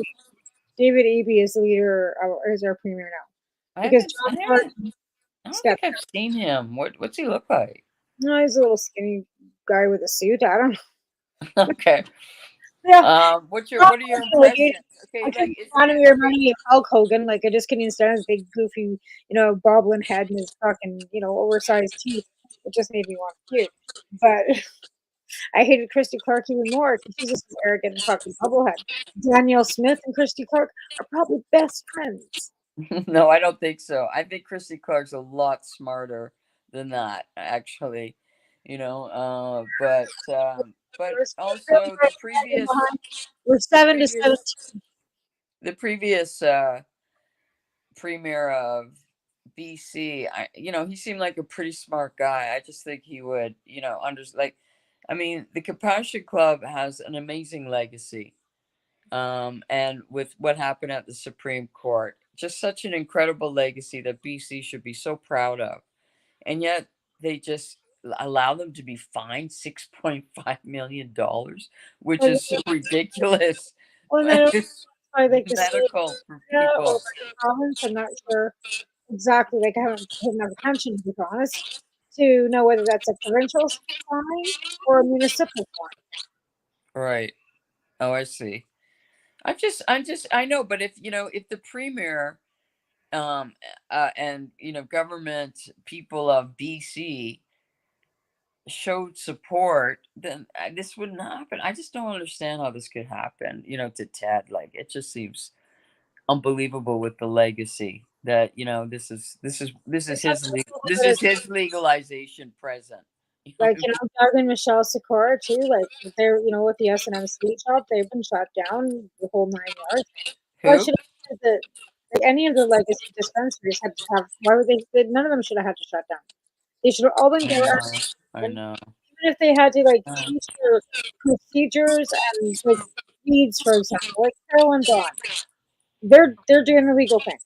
Speaker 4: Eby is the leader, is our premier now.
Speaker 5: I
Speaker 4: Because
Speaker 5: haven't.
Speaker 4: John Thornton
Speaker 5: I don't
Speaker 4: stepped
Speaker 5: think I've seen him. What's he look like?
Speaker 4: No, he's a little skinny guy with a suit. I don't know.
Speaker 5: Okay.
Speaker 4: Yeah.
Speaker 5: What are your impressions? Okay,
Speaker 4: I
Speaker 5: like
Speaker 4: couldn't
Speaker 5: is
Speaker 4: find him
Speaker 5: it
Speaker 4: your money of Hulk Hogan. Like I just couldn't stand his big goofy, bobbling head and his fucking, oversized teeth. It just made me want to puke. But I hated Christy Clark even more because she's just an arrogant fucking bubblehead. Danielle Smith and Christy Clark are probably best friends.
Speaker 5: No, I don't think so. I think Christy Clark's a lot smarter than that, actually. But also the previous
Speaker 4: We're 7-17.
Speaker 5: The previous premier of BC, he seemed like a pretty smart guy. I just think he would, the Compassion Club has an amazing legacy. And with what happened at the Supreme Court, just such an incredible legacy that BC should be so proud of. And yet they just allow them to be fined $6.5 million, which is so ridiculous.
Speaker 4: Well, then
Speaker 5: It's
Speaker 4: like the state
Speaker 5: medical for
Speaker 4: or
Speaker 5: people.
Speaker 4: like the province. I'm not sure exactly. Like I haven't paid enough attention, to be honest, to know whether that's a provincial fine or a municipal fine.
Speaker 5: Right. Oh, I see. I know, but if the premier, and government people of BC showed support, then this wouldn't happen. I just don't understand how this could happen. To Ted, like it just seems unbelievable with the legacy that this is his legalization present.
Speaker 4: Like Doug and Michelle Sikora too. Like they're with the S&M sweet shop, they've been shut down the whole 9 yards. Why should any of the legacy dispensaries had to have? Why would they? None of them should have had to shut down. They should have all been there.
Speaker 5: I know.
Speaker 4: Even if they had to teach their procedures and weeds, for example, like Carolyn Dawn, they're doing the legal thing.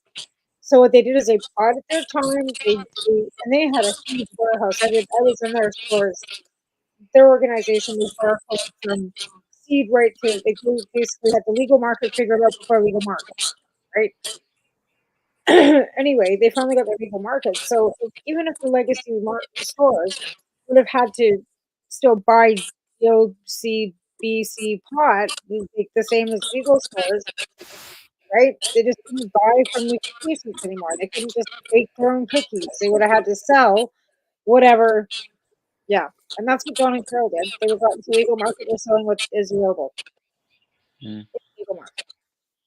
Speaker 4: So what they did is they bought their time. And they had a huge warehouse. I was in their stores. Their organization was there from seed right to they basically had the legal market figured out before legal market, right? Anyway, they finally got their legal market. So even if the legacy stores would have had to still buy seed BC pot, the same as legal stores, right? They just couldn't buy from the places anymore. They couldn't just bake their own cookies. They would have had to sell whatever. Yeah, and that's what John and Carol did. They got into legal market. They're selling what is available. Legal market.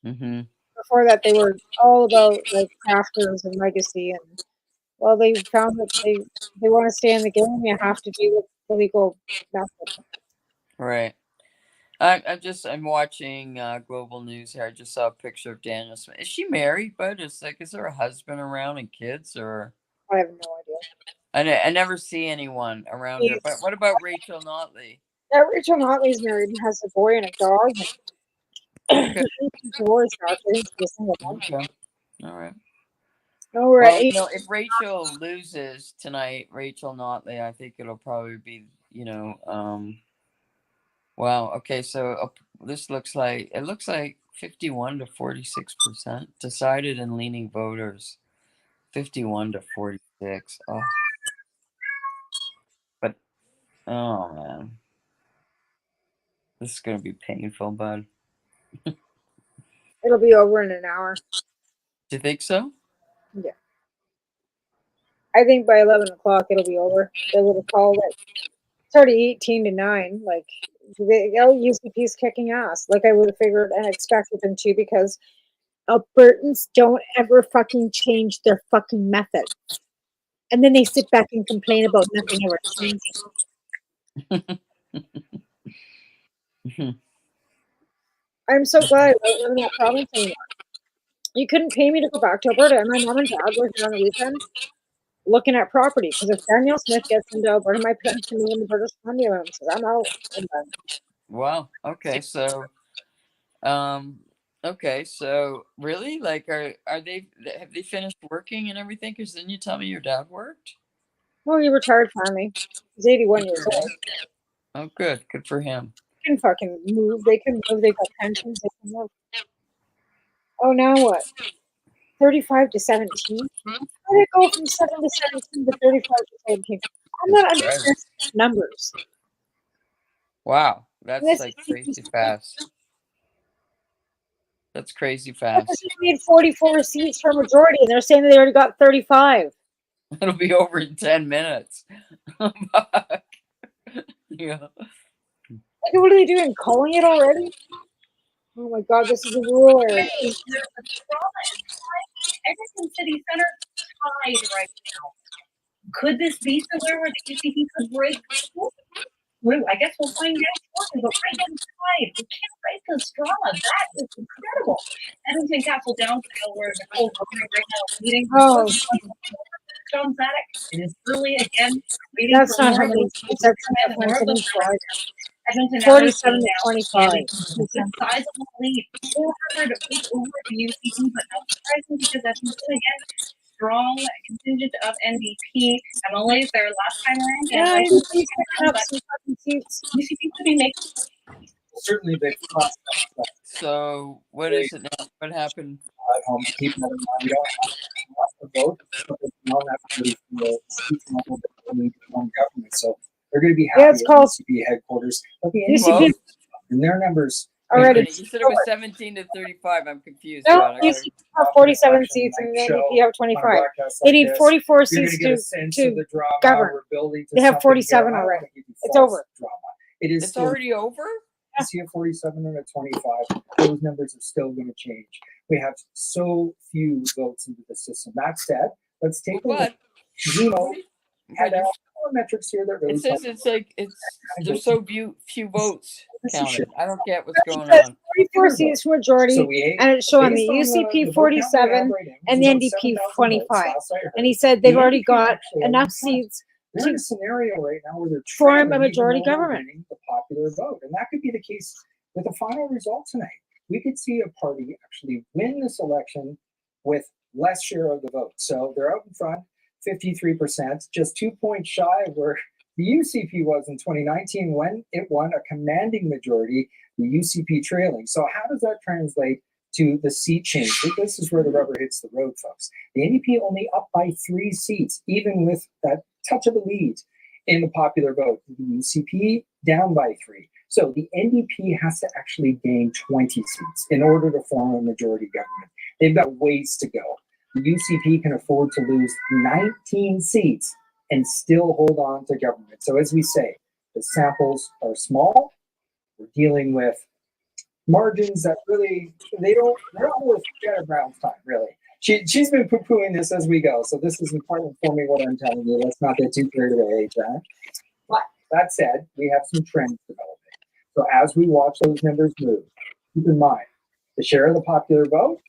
Speaker 5: Mm-hmm.
Speaker 4: Before that, they were all about crafters and legacy, and well, they found that they want to stay in the game. You have to do with the legal method.
Speaker 5: Right. I'm watching Global News here. I just saw a picture of Daniel Smith. Is she married? But is there a husband around and kids, or?
Speaker 4: I have no idea.
Speaker 5: I never see anyone around her. But what about Rachel Notley?
Speaker 4: Yeah, Rachel Notley's married and has a boy and a dog.
Speaker 5: Okay.
Speaker 4: Divorced now. I think she's a single mom.
Speaker 5: Okay. All right.
Speaker 4: Oh, we're
Speaker 5: well,
Speaker 4: at 8.
Speaker 5: If Rachel loses tonight, Rachel Notley, I think it'll probably be, wow. Okay, so this looks like 51 to 46% decided and leaning voters, 51 to 46. Oh, but oh man, this is gonna be painful, bud.
Speaker 4: It'll be over in an hour.
Speaker 5: Do you think so?
Speaker 4: Yeah. I think by 11 o'clock it'll be over. They would have called it. It's already 18 to 9. Like, UCP's kicking ass. Like I would have figured and expected them to, because Albertans don't ever fucking change their fucking method. And then they sit back and complain about nothing ever changing. I'm so glad I don't live in that province anymore. You couldn't pay me to go back to Alberta, and my mom and dad were here on the weekend looking at property, because if Danielle Smith gets into Alberta, my parents can move into British Columbia, and says I'm out. I'm done.
Speaker 5: Wow. Okay. So, okay. So really, like, have they finished working and everything? Because then you tell me your dad worked.
Speaker 4: Well, he retired finally. He's 81 years old.
Speaker 5: Oh, good. Good for him.
Speaker 4: They can fucking move. They can move. They got pensions. They can move. Oh, now what? 35 to 17? How did it go from 7 to 17 to 35 to 17? I'm not understanding numbers.
Speaker 5: Wow, that's
Speaker 4: This
Speaker 5: like crazy fast. That's crazy
Speaker 4: because
Speaker 5: fast.
Speaker 4: you need 44 seats for majority, and they're saying that they already got 35.
Speaker 5: It'll be over in 10 minutes. Yeah.
Speaker 4: Like, what are they doing? Calling it already? Oh my God, this is a rural area.
Speaker 7: Edmonton City Center tied right now. Could this be somewhere where the UCP could break through? I guess we'll find out shortly, but right now it's tied. We can't break this drama. That is incredible. Edmonton Castle Downsville, where Nicole's governor right now is meeting.
Speaker 4: Oh.
Speaker 7: John Zadek. It is early again.
Speaker 4: That's not how many seats. That's Edmonton is Florida.
Speaker 7: Edmonton
Speaker 4: 47 to 25.
Speaker 7: It's a sizable lead. 400 over the UCP, but not surprising because Edmonton again strong contingent of NDP MLAs there last time around.
Speaker 4: Yeah,
Speaker 7: And
Speaker 4: NDP's picking up some fucking seats.
Speaker 7: UCP could be making.
Speaker 6: Certainly, they've crossed that.
Speaker 5: So what is it now? What happened?
Speaker 6: At home, keep that in mind. We don't have to vote, but they don't have to be the seats in government. So they're going to be happy
Speaker 4: Yeah, it's called
Speaker 6: UCP headquarters. But the
Speaker 4: UCP
Speaker 6: and their numbers
Speaker 4: already.
Speaker 5: You said it was 17 to 35. I'm confused.
Speaker 4: No,
Speaker 5: Brad.
Speaker 4: UCP have 47 seats and the NDP have 25. They need 44 seats to govern. They have 47 already. It's over.
Speaker 6: It is
Speaker 5: It's already over?
Speaker 6: You see a 47 and a 25. Those numbers are still going to change. We have so few votes into the system. That said, let's take a look. Zeno had metrics here that really.
Speaker 5: It says it's like there's so few votes counted. I don't get what's going
Speaker 4: It says
Speaker 5: on.
Speaker 4: 44 seats for majority, and it's showing the UCP 47 and the NDP 25. And he said they've already got enough seats
Speaker 6: They're in a scenario right now where they're
Speaker 4: form a
Speaker 6: trying
Speaker 4: majority
Speaker 6: to
Speaker 4: government.
Speaker 6: win the popular vote, and that could be the case with the final result tonight. We could see a party actually win this election with less share of the vote. So they're out in front, 53%, just 2 points shy of where the UCP was in 2019 when it won a commanding majority, the UCP trailing. So how does that translate to the seat change? This is where the rubber hits the road, folks. The NDP only up by 3 seats, even with that touch of a lead in the popular vote. The UCP down by 3. So the NDP has to actually gain 20 seats in order to form a majority government. They've got ways to go. The UCP can afford to lose 19 seats and still hold on to government. So as we say, the samples are small. We're dealing with margins that really, they're not worth Jenna Brown's time, really. She's been poo-pooing this as we go, so this is in part informing what I'm telling you. Let's not get too carried away, Jack. But that said, we have some trends developing. So as we watch those numbers move, keep in mind the share of the popular vote,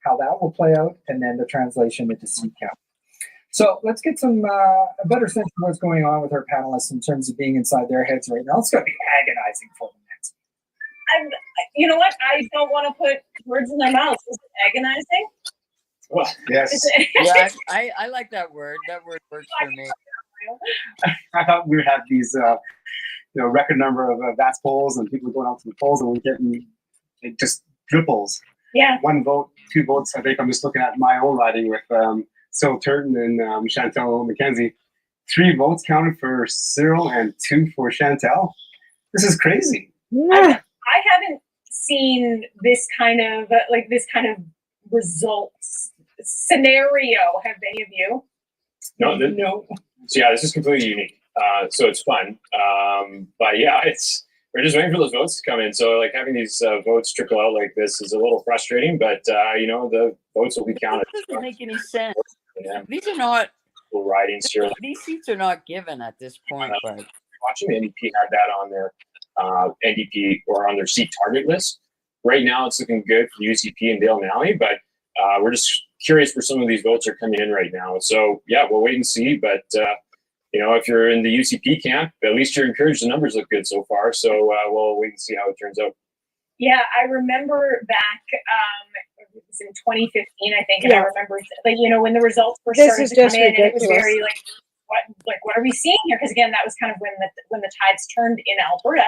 Speaker 6: how that will play out, and then the translation into seat count. So let's get some a better sense of what's going on with our panelists in terms of being inside their heads right now. It's going to be agonizing for them.
Speaker 7: You know what? I don't want to put words in their mouth. Is it agonizing?
Speaker 6: Well, yes.
Speaker 5: Yeah, I like that word. That word works for me.
Speaker 18: I thought we would have these, record number of VATS polls and people going out to the polls, and we're getting just triples.
Speaker 7: Yeah.
Speaker 18: 1 vote, 2 votes. I think I'm just looking at my own riding with Cyril Turton and Chantal McKenzie. 3 votes counted for Cyril and 2 for Chantal. This is crazy.
Speaker 7: I haven't seen this kind of results scenario. Have any of you?
Speaker 8: No. So yeah, this is completely unique. So it's fun. But yeah, we're just waiting for those votes to come in. So like having these votes trickle out like this is a little frustrating, but the votes will be counted.
Speaker 5: That doesn't make any sense.
Speaker 8: Yeah.
Speaker 5: These are not
Speaker 8: ridings here.
Speaker 5: These seats are not given at this point. But
Speaker 8: watching the NDP had that on their NDP or on their seat target list. Right now, it's looking good for UCP and Dale Nally, but we're just curious where some of these votes are coming in right now. So yeah, we'll wait and see. But if you're in the UCP camp, at least you're encouraged. The numbers look good so far. So we'll wait and see how it turns out.
Speaker 7: Yeah, I remember back, it was in 2015, I think, and I remember, when the results first started to come in, and it was very what are we seeing here? Because again, that was kind of when the tides turned in Alberta.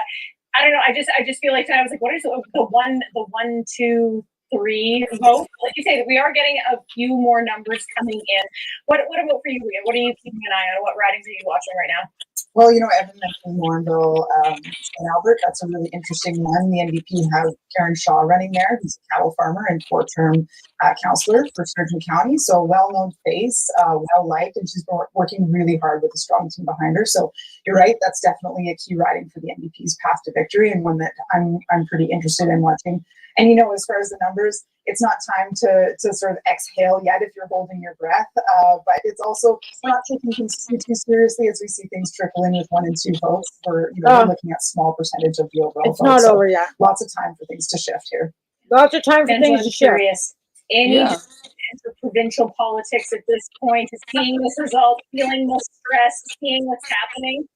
Speaker 7: I don't know. I just feel like I was like, what is the 1, 2, 3 vote? Like you say, we are getting a few more numbers coming in. What about for you, Leah? What are you keeping an eye on? What ridings are you watching right now?
Speaker 19: Well, Evan mentioned Warrenville and Albert. That's a really interesting one. The NDP have Karen Shaw running there, who's a cattle farmer and 4-term councillor for Sturgeon County. So a well-known face, well-liked, and she's been working really hard with a strong team behind her. So you're right, that's definitely a key riding for the NDP's path to victory, and one that I'm pretty interested in watching. And as far as the numbers, it's not time to sort of exhale yet if you're holding your breath. But it's also, we're not taking things too seriously as we see things trickle in with 1 and 2 votes. We're looking at small percentage of the overall
Speaker 4: it's vote. It's not over yet.
Speaker 19: Lots of time for things to shift here.
Speaker 4: Lots of time for things to shift.
Speaker 7: Any provincial politics at this point, is seeing this result, feeling the stress, seeing what's happening?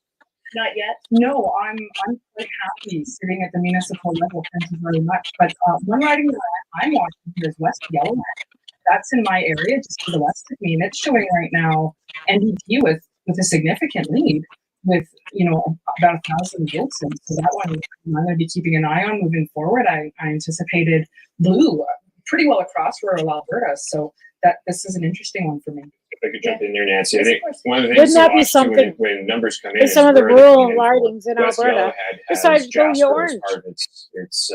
Speaker 7: Not yet.
Speaker 19: No, I'm quite happy sitting at the municipal level. Thank you very much. But one riding that I'm watching here is West Yellowhead. That's in my area, just to the west of me, and it's showing right now NDP with a significant lead, with about 1,000 votes. And so that one I'm going to be keeping an eye on moving forward. I anticipated blue pretty well across rural Alberta, so that this is an interesting one for me.
Speaker 8: If I could jump in there, Nancy, I think one of the things
Speaker 4: wouldn't that be something
Speaker 8: when numbers come in,
Speaker 4: some of the rural ridings in Alberta, besides going orange?
Speaker 8: It's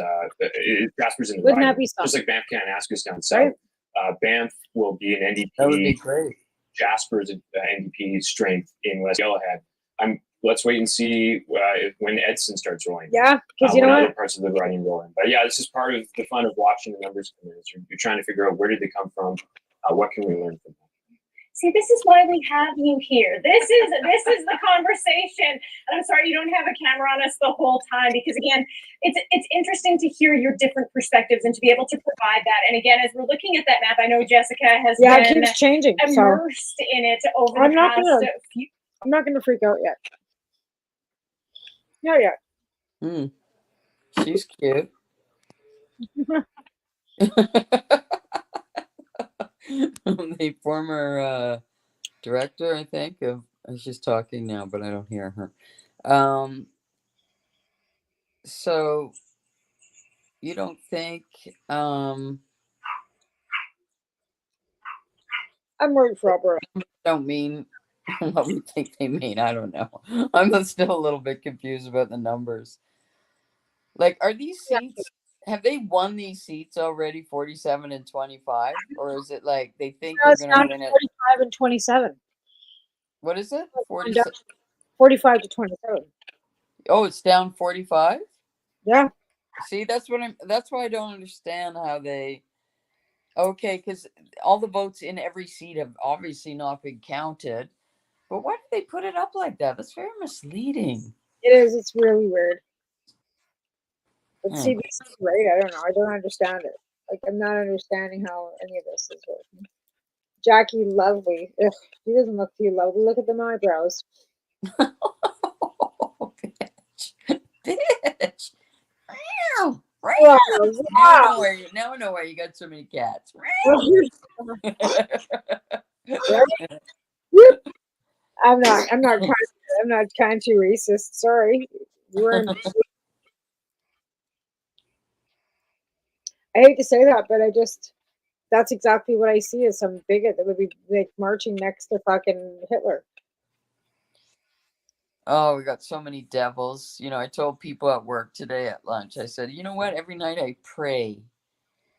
Speaker 8: Jasper's in the
Speaker 4: wouldn't
Speaker 8: riding,
Speaker 4: that be something?
Speaker 8: just like Banff Kananaskis down south.
Speaker 4: Right.
Speaker 8: Banff will be an NDP.
Speaker 5: That would be great.
Speaker 8: Jasper's NDP strength in West Yellowhead. Let's wait and see when Edson starts rolling.
Speaker 4: Yeah, because
Speaker 8: other parts of the riding roll in. But yeah, this is part of the fun of watching the numbers come in. You're trying to figure out where did they come from, what can we learn from them.
Speaker 7: See, this is why we have you here. This is the conversation. And I'm sorry you don't have a camera on us the whole time, because again, it's interesting to hear your different perspectives and to be able to provide that. And again, as we're looking at that map, I know Jessica has been
Speaker 4: it keeps changing,
Speaker 7: immersed in it over the past few.
Speaker 4: I'm not going to freak out yet. Not yet.
Speaker 5: She's cute. The former director, I think, she's talking now, but I don't hear her. So you don't think
Speaker 4: I'm worried for Alberta.
Speaker 5: Don't mean what we think they mean. I don't know. I'm still a little bit confused about the numbers. Like, are these seats, have they won these seats already, 47 and 25? Or is it like they think they're going to win it?
Speaker 4: 45 and 27.
Speaker 5: What is it?
Speaker 4: 45 to 27.
Speaker 5: Oh, it's down 45?
Speaker 4: Yeah.
Speaker 5: See, that's why I don't understand how they. Okay, because all the votes in every seat have obviously not been counted. But why did they put it up like that? That's very misleading.
Speaker 4: It is. It's really weird. But CBC is right. I don't know. I don't understand it. Like, I'm not understanding how any of this is working. Jackie Lovely. Ugh, she doesn't look too lovely. Look at them eyebrows.
Speaker 5: Bitch. Wow. Right.
Speaker 4: Wow.
Speaker 5: Now I know why you got so many cats.
Speaker 4: I'm not kind to racist. Sorry. You weren't. I hate to say that, but that's exactly what I see as some bigot that would be like marching next to fucking Hitler.
Speaker 5: Oh, we got so many devils. I told people at work today at lunch, I said, you know what? Every night I pray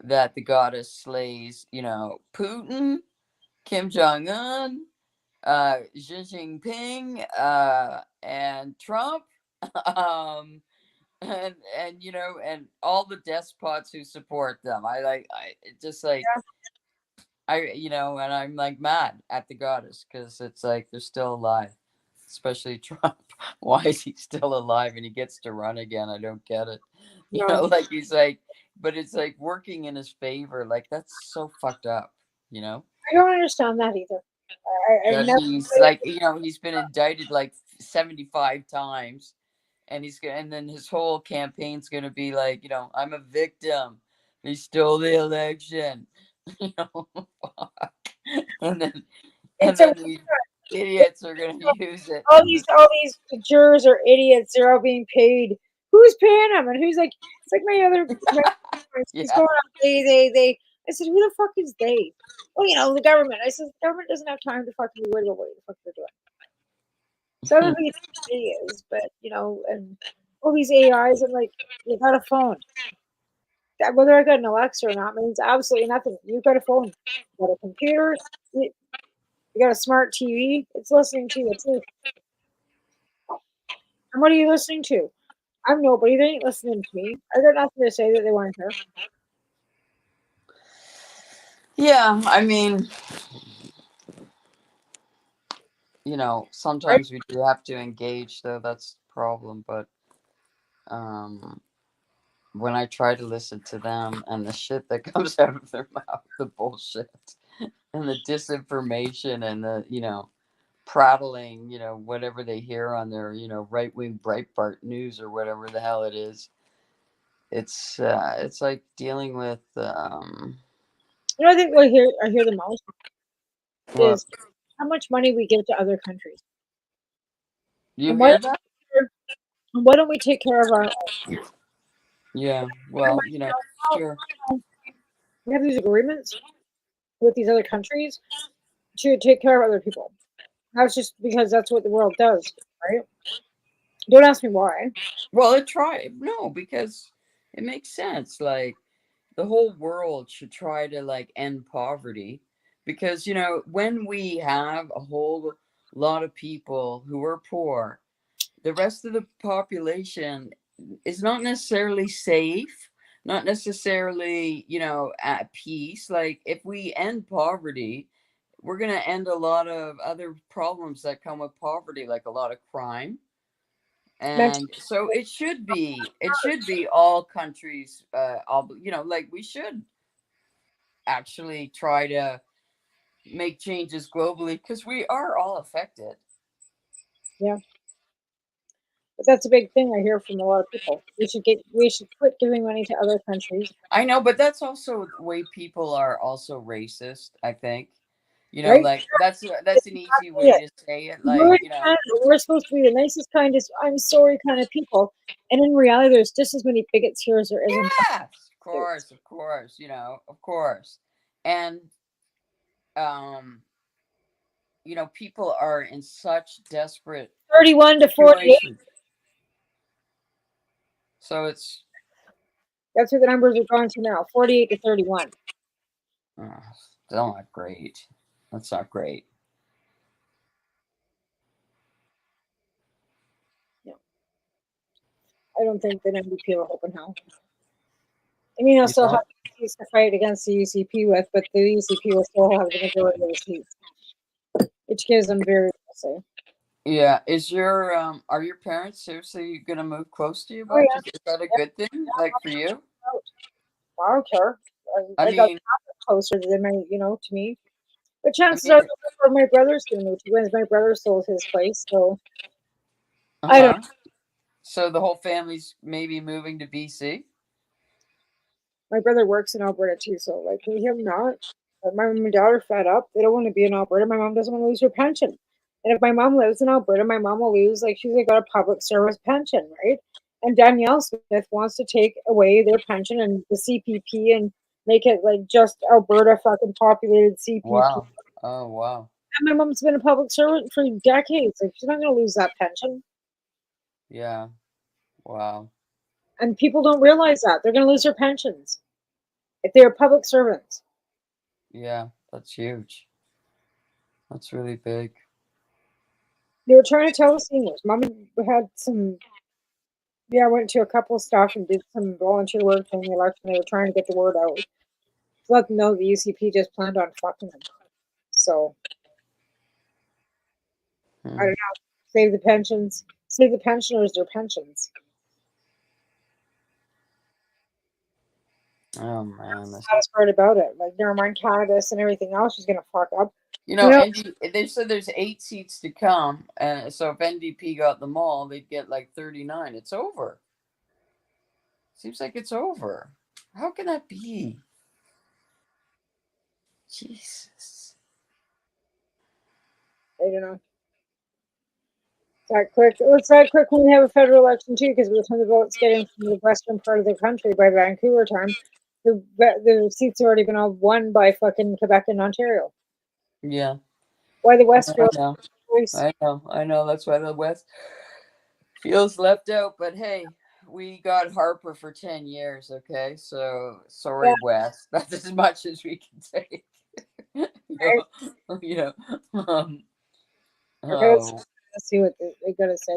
Speaker 5: that the goddess slays, Putin, Kim Jong-un, Xi Jinping, and Trump, and all the despots who support them. And I'm like mad at the goddess because it's like they're still alive, especially Trump. Why is he still alive and he gets to run again? I don't get it. Like he's like but it's like working in his favor. Like that's so fucked up, you know?
Speaker 4: I don't understand that either. I've
Speaker 5: That
Speaker 4: never.
Speaker 5: he's like, you know, he's been indicted like 75 times, and he's gonna, and then his whole campaign's gonna be like, you know, I'm a victim. He stole the election, you know, fuck. and then
Speaker 4: It's a
Speaker 5: these idiots are gonna use it.
Speaker 4: all these jurors are idiots. They're all being paid. Who's paying them? And who's like? It's like my other. He's
Speaker 5: Yeah.
Speaker 4: going on. They. I said, who the fuck is they? Well, you know, the government. I said, the government doesn't have time to fucking be worried about what the fuck they're doing. So I don't think it is, but you know, and all these AIs, I'm like, you got a phone. That, whether I got an Alexa or not means absolutely nothing. You got a phone, you got a computer, you got a smart TV. It's listening to you too. And what are you listening to? I'm nobody. They ain't listening to me. I got nothing to say that they want to hear.
Speaker 5: Yeah, I mean, you know, sometimes we do have to engage, though. That's the problem. But when I try to listen to them and the shit that comes out of their mouth, the bullshit and the disinformation and the, you know, prattling, you know, whatever they hear on their, you know, right wing Breitbart news or whatever the hell it is. It's like dealing with
Speaker 4: You know, I think what I hear the most
Speaker 5: what?
Speaker 4: is how much money we give to other countries.
Speaker 5: You
Speaker 4: And
Speaker 5: hear that?
Speaker 4: why don't we take care of our own?
Speaker 5: Yeah, well, you know, sure.
Speaker 4: We have these agreements with these other countries to take care of other people. That's just because that's what the world does, right? Don't ask me why.
Speaker 5: Well, no, because it makes sense. Like the whole world should try to like end poverty, because you know when we have a whole lot of people who are poor, the rest of the population is not necessarily safe, not necessarily, you know, at peace. Like if we end poverty, we're going to end a lot of other problems that come with poverty, like a lot of crime. And so it should be all countries, all, you know, like we should actually try to make changes globally because we are all affected.
Speaker 4: Yeah. But that's a big thing I hear from a lot of people. We should quit giving money to other countries.
Speaker 5: I know, but that's also the way people are also racist, I think. You know,
Speaker 4: Right?
Speaker 5: like that's an easy way
Speaker 4: Yeah.
Speaker 5: to say it.
Speaker 4: We're
Speaker 5: Like,
Speaker 4: in
Speaker 5: you know,
Speaker 4: Canada. We're supposed to be the nicest, kindest, I'm sorry kind of people. And in reality, there's just as many bigots here as there is in
Speaker 5: yes, of course, you know, of course. And you know, people are in such desperate
Speaker 4: 31 to 48.
Speaker 5: situations. So it's
Speaker 4: That's what the numbers are going to now. 48 to 31.
Speaker 5: Still not great. That's not great.
Speaker 4: No. I don't think that NDP will open hell. I mean, they'll
Speaker 5: You
Speaker 4: still
Speaker 5: know?
Speaker 4: have seats to fight against the UCP with, but the UCP will still have the majority of the seats, which gives them very little say.
Speaker 5: Yeah. Is your are your parents seriously gonna move close to you,
Speaker 4: Oh,
Speaker 5: Bob?
Speaker 4: yeah.
Speaker 5: Is that a good thing? Like for you?
Speaker 4: I don't care.
Speaker 5: I
Speaker 4: I got
Speaker 5: mean,
Speaker 4: closer than my, you know, to me. But chances
Speaker 5: mean,
Speaker 4: are that's where my brother's going to move to. When my brother sold his place, so I don't.
Speaker 5: So the whole family's maybe moving to BC?
Speaker 4: My brother works in Alberta too, so like we have not. But my mom and dad are fed up. They don't want to be in Alberta. My mom doesn't want to lose her pension. And if my mom lives in Alberta, my mom will lose, like, she's like got a public service pension, right? And Danielle Smith wants to take away their pension and the CPP and make it like just Alberta fucking populated CPP.
Speaker 5: Wow. Oh wow.
Speaker 4: And my mom's been a public servant for decades. Like, she's not going to lose that pension.
Speaker 5: Yeah. Wow.
Speaker 4: And people don't realize that. They're going to lose their pensions if they're public servants.
Speaker 5: Yeah, that's huge. That's really big.
Speaker 4: They were trying to tell the seniors. Mom had some, went to a couple of stuff and did some volunteer work during the election. They were trying to get the word out. To let them know the UCP just planned on fucking them. So, I don't know. Save the pensions. Save the pensioners their pensions.
Speaker 5: Oh man,
Speaker 4: That's the saddest part about it. Like, never mind cannabis and everything else, she's gonna fuck up.
Speaker 5: you know, they said there's 8 seats to come, and so if NDP got them all, they'd get like 39. It's over. Seems like it's over. How can that be? Jesus.
Speaker 4: I don't know. That quick. It's that quick when we have a federal election too, because by the time the votes get in from the western part of the country by Vancouver time, the seats have already been all won by fucking Quebec and Ontario.
Speaker 5: Yeah.
Speaker 4: Why the West feels
Speaker 5: I know. That's why the West feels left out. But hey, we got Harper for 10 years. Okay, so sorry,
Speaker 4: Yeah.
Speaker 5: West. That's as much as we can say. you know.
Speaker 4: Okay, let's see what they gotta say.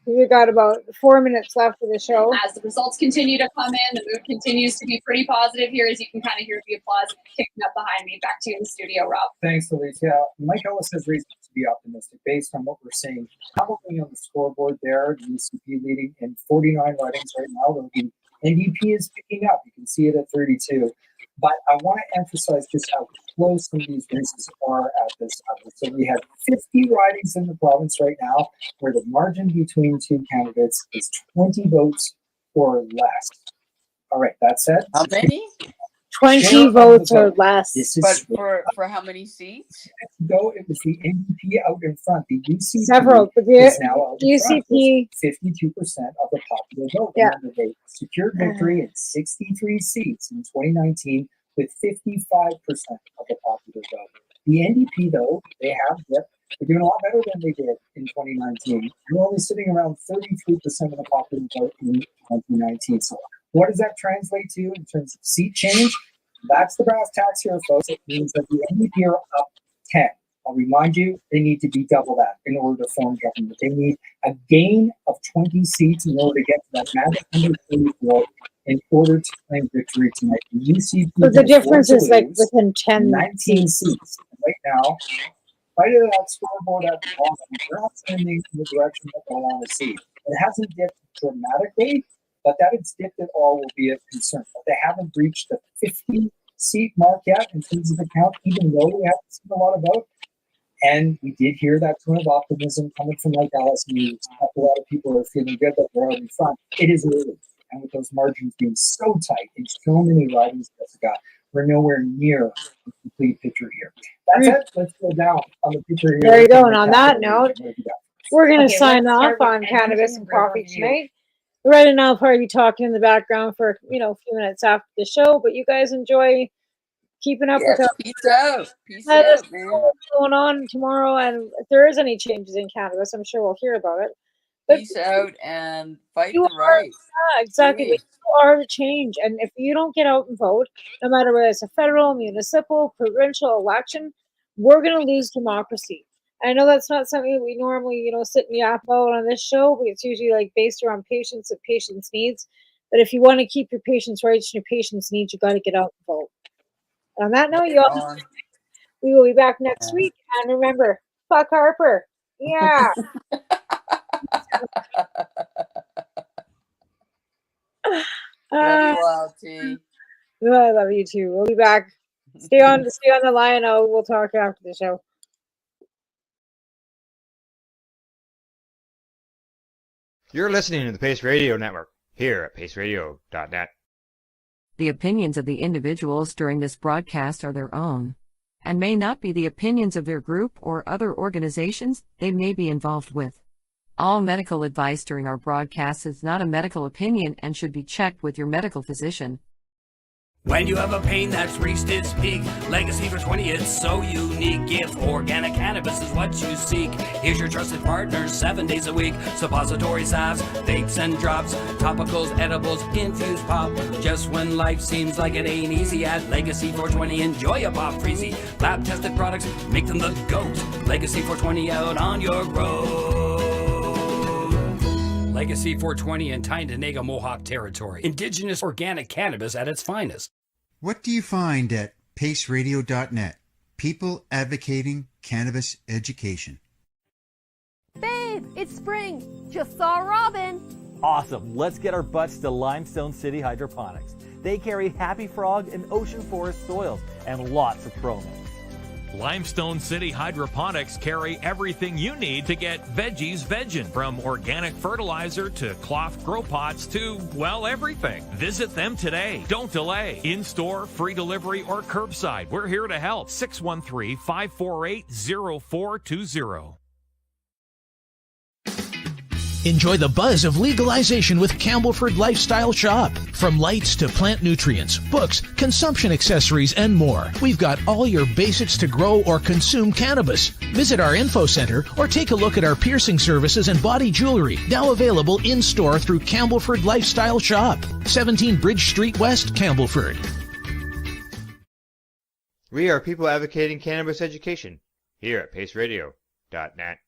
Speaker 4: We got about 4 minutes left of the show.
Speaker 20: As the results continue to come in, the mood continues to be pretty positive here, as you can kind of hear the applause kicking up behind me. Back to you in the studio, Rob.
Speaker 6: Thanks, Alicia. Mike Ellis has reason to be optimistic based on what we're seeing. Probably on the scoreboard there, the UCP leading in 49 ridings right now. The NDP is picking up. You can see it at 32. But I want to emphasize just how close some of these races are at this level. So we have 50 ridings in the province right now where the margin between two candidates is 20 votes or less. All right, that said.
Speaker 5: How many?
Speaker 4: 20 votes or less.
Speaker 6: This is
Speaker 5: for how many seats?
Speaker 6: It was the NDP out in front. The UCP
Speaker 4: Several, but
Speaker 6: is now out in front
Speaker 4: UCP
Speaker 6: with 52% of the popular vote.
Speaker 4: Yeah.
Speaker 6: Remember, they secured victory in 63 seats in 2019 with 55% of the popular vote. The NDP, though, they have dipped. They're doing a lot better than they did in 2019. They're only sitting around 33% of the popular vote in 2019. So what does that translate to in terms of seat change? That's the brass tacks here, folks. It means that the NDP are up 10. I'll remind you, they need to be double that in order to form government. They need a gain of 20 seats in order to get to that magic 134 in order to claim victory tonight. The UCP
Speaker 4: so the difference is like within 10
Speaker 6: 19 seats. Right now, right at that scoreboard at the bottom, they're not trending in the direction that they want to see. It hasn't dipped dramatically, but that it's dipped at all will be a concern. But they haven't reached the 50-seat mark yet in terms of the count, even though we haven't seen a lot of vote. And we did hear that tone of optimism coming from Mike Ellis News. A lot of people are feeling good that they're out in front. It is early. And with those margins being so tight and so many ridings, Jessica, we're nowhere near a complete picture here. That's it. Let's go down on the picture here.
Speaker 4: There you go. And on that note, we're going to sign off on Cannabis and Coffee tonight. Right now, I'll probably be talking in the background for a few minutes after the show, but you guys enjoy keeping up with us.
Speaker 5: Peace out. Peace out, man.
Speaker 4: What's going on tomorrow, and if there is any changes in cannabis, I'm sure we'll hear about it. But
Speaker 5: Peace out and fight the right.
Speaker 4: Yeah, exactly. But you are the change, and if you don't get out and vote, no matter whether it's a federal, municipal, provincial election, we're going to lose democracy. I know that's not something that we normally, sit and yap about on this show, but it's usually like based around patients and patients' needs. But if you want to keep your patients' rights and your patients' needs, you got to get out and vote. And on that note, we will be back next week. And remember, fuck Harper. Yeah.
Speaker 5: Love you all, T.
Speaker 4: I love you too. We'll be back. Stay on the line. We'll talk after the show.
Speaker 1: You're listening to the Pace Radio Network here at paceradio.net.
Speaker 2: The opinions of the individuals during this broadcast are their own, and may not be the opinions of their group or other organizations they may be involved with. All medical advice during our broadcast is not a medical opinion and should be checked with your medical physician.
Speaker 16: When you have a pain that's reached its peak, Legacy for 20, it's so unique. If organic cannabis is what you seek, here's your trusted partner 7 days a week. Suppository salves, vapes and drops, topicals, edibles, infused pop. Just when life seems like it ain't easy, at Legacy 420, enjoy a pop freezy. Lab tested products, make them the GOAT. Legacy 420 out on your road. Legacy 420 in Tyndonega Mohawk territory. Indigenous organic cannabis at its finest.
Speaker 14: What do you find at paceradio.net? People advocating cannabis education.
Speaker 9: Babe, it's spring. Just saw Robin.
Speaker 10: Awesome. Let's get our butts to Limestone City Hydroponics. They carry Happy Frog and Ocean Forest soils and lots of promise.
Speaker 11: Limestone City Hydroponics carry everything you need to get veggies veggin', from organic fertilizer to cloth grow pots to, well, everything. Visit them today. Don't delay. In-store, free delivery, or curbside. We're here to help. 613-548-0420.
Speaker 15: Enjoy the buzz of legalization with Campbellford Lifestyle Shop. From lights to plant nutrients, books, consumption accessories, and more, we've got all your basics to grow or consume cannabis. Visit our info center or take a look at our piercing services and body jewelry, now available in-store through Campbellford Lifestyle Shop, 17 Bridge Street West, Campbellford.
Speaker 1: We are people advocating cannabis education here at paceradio.net.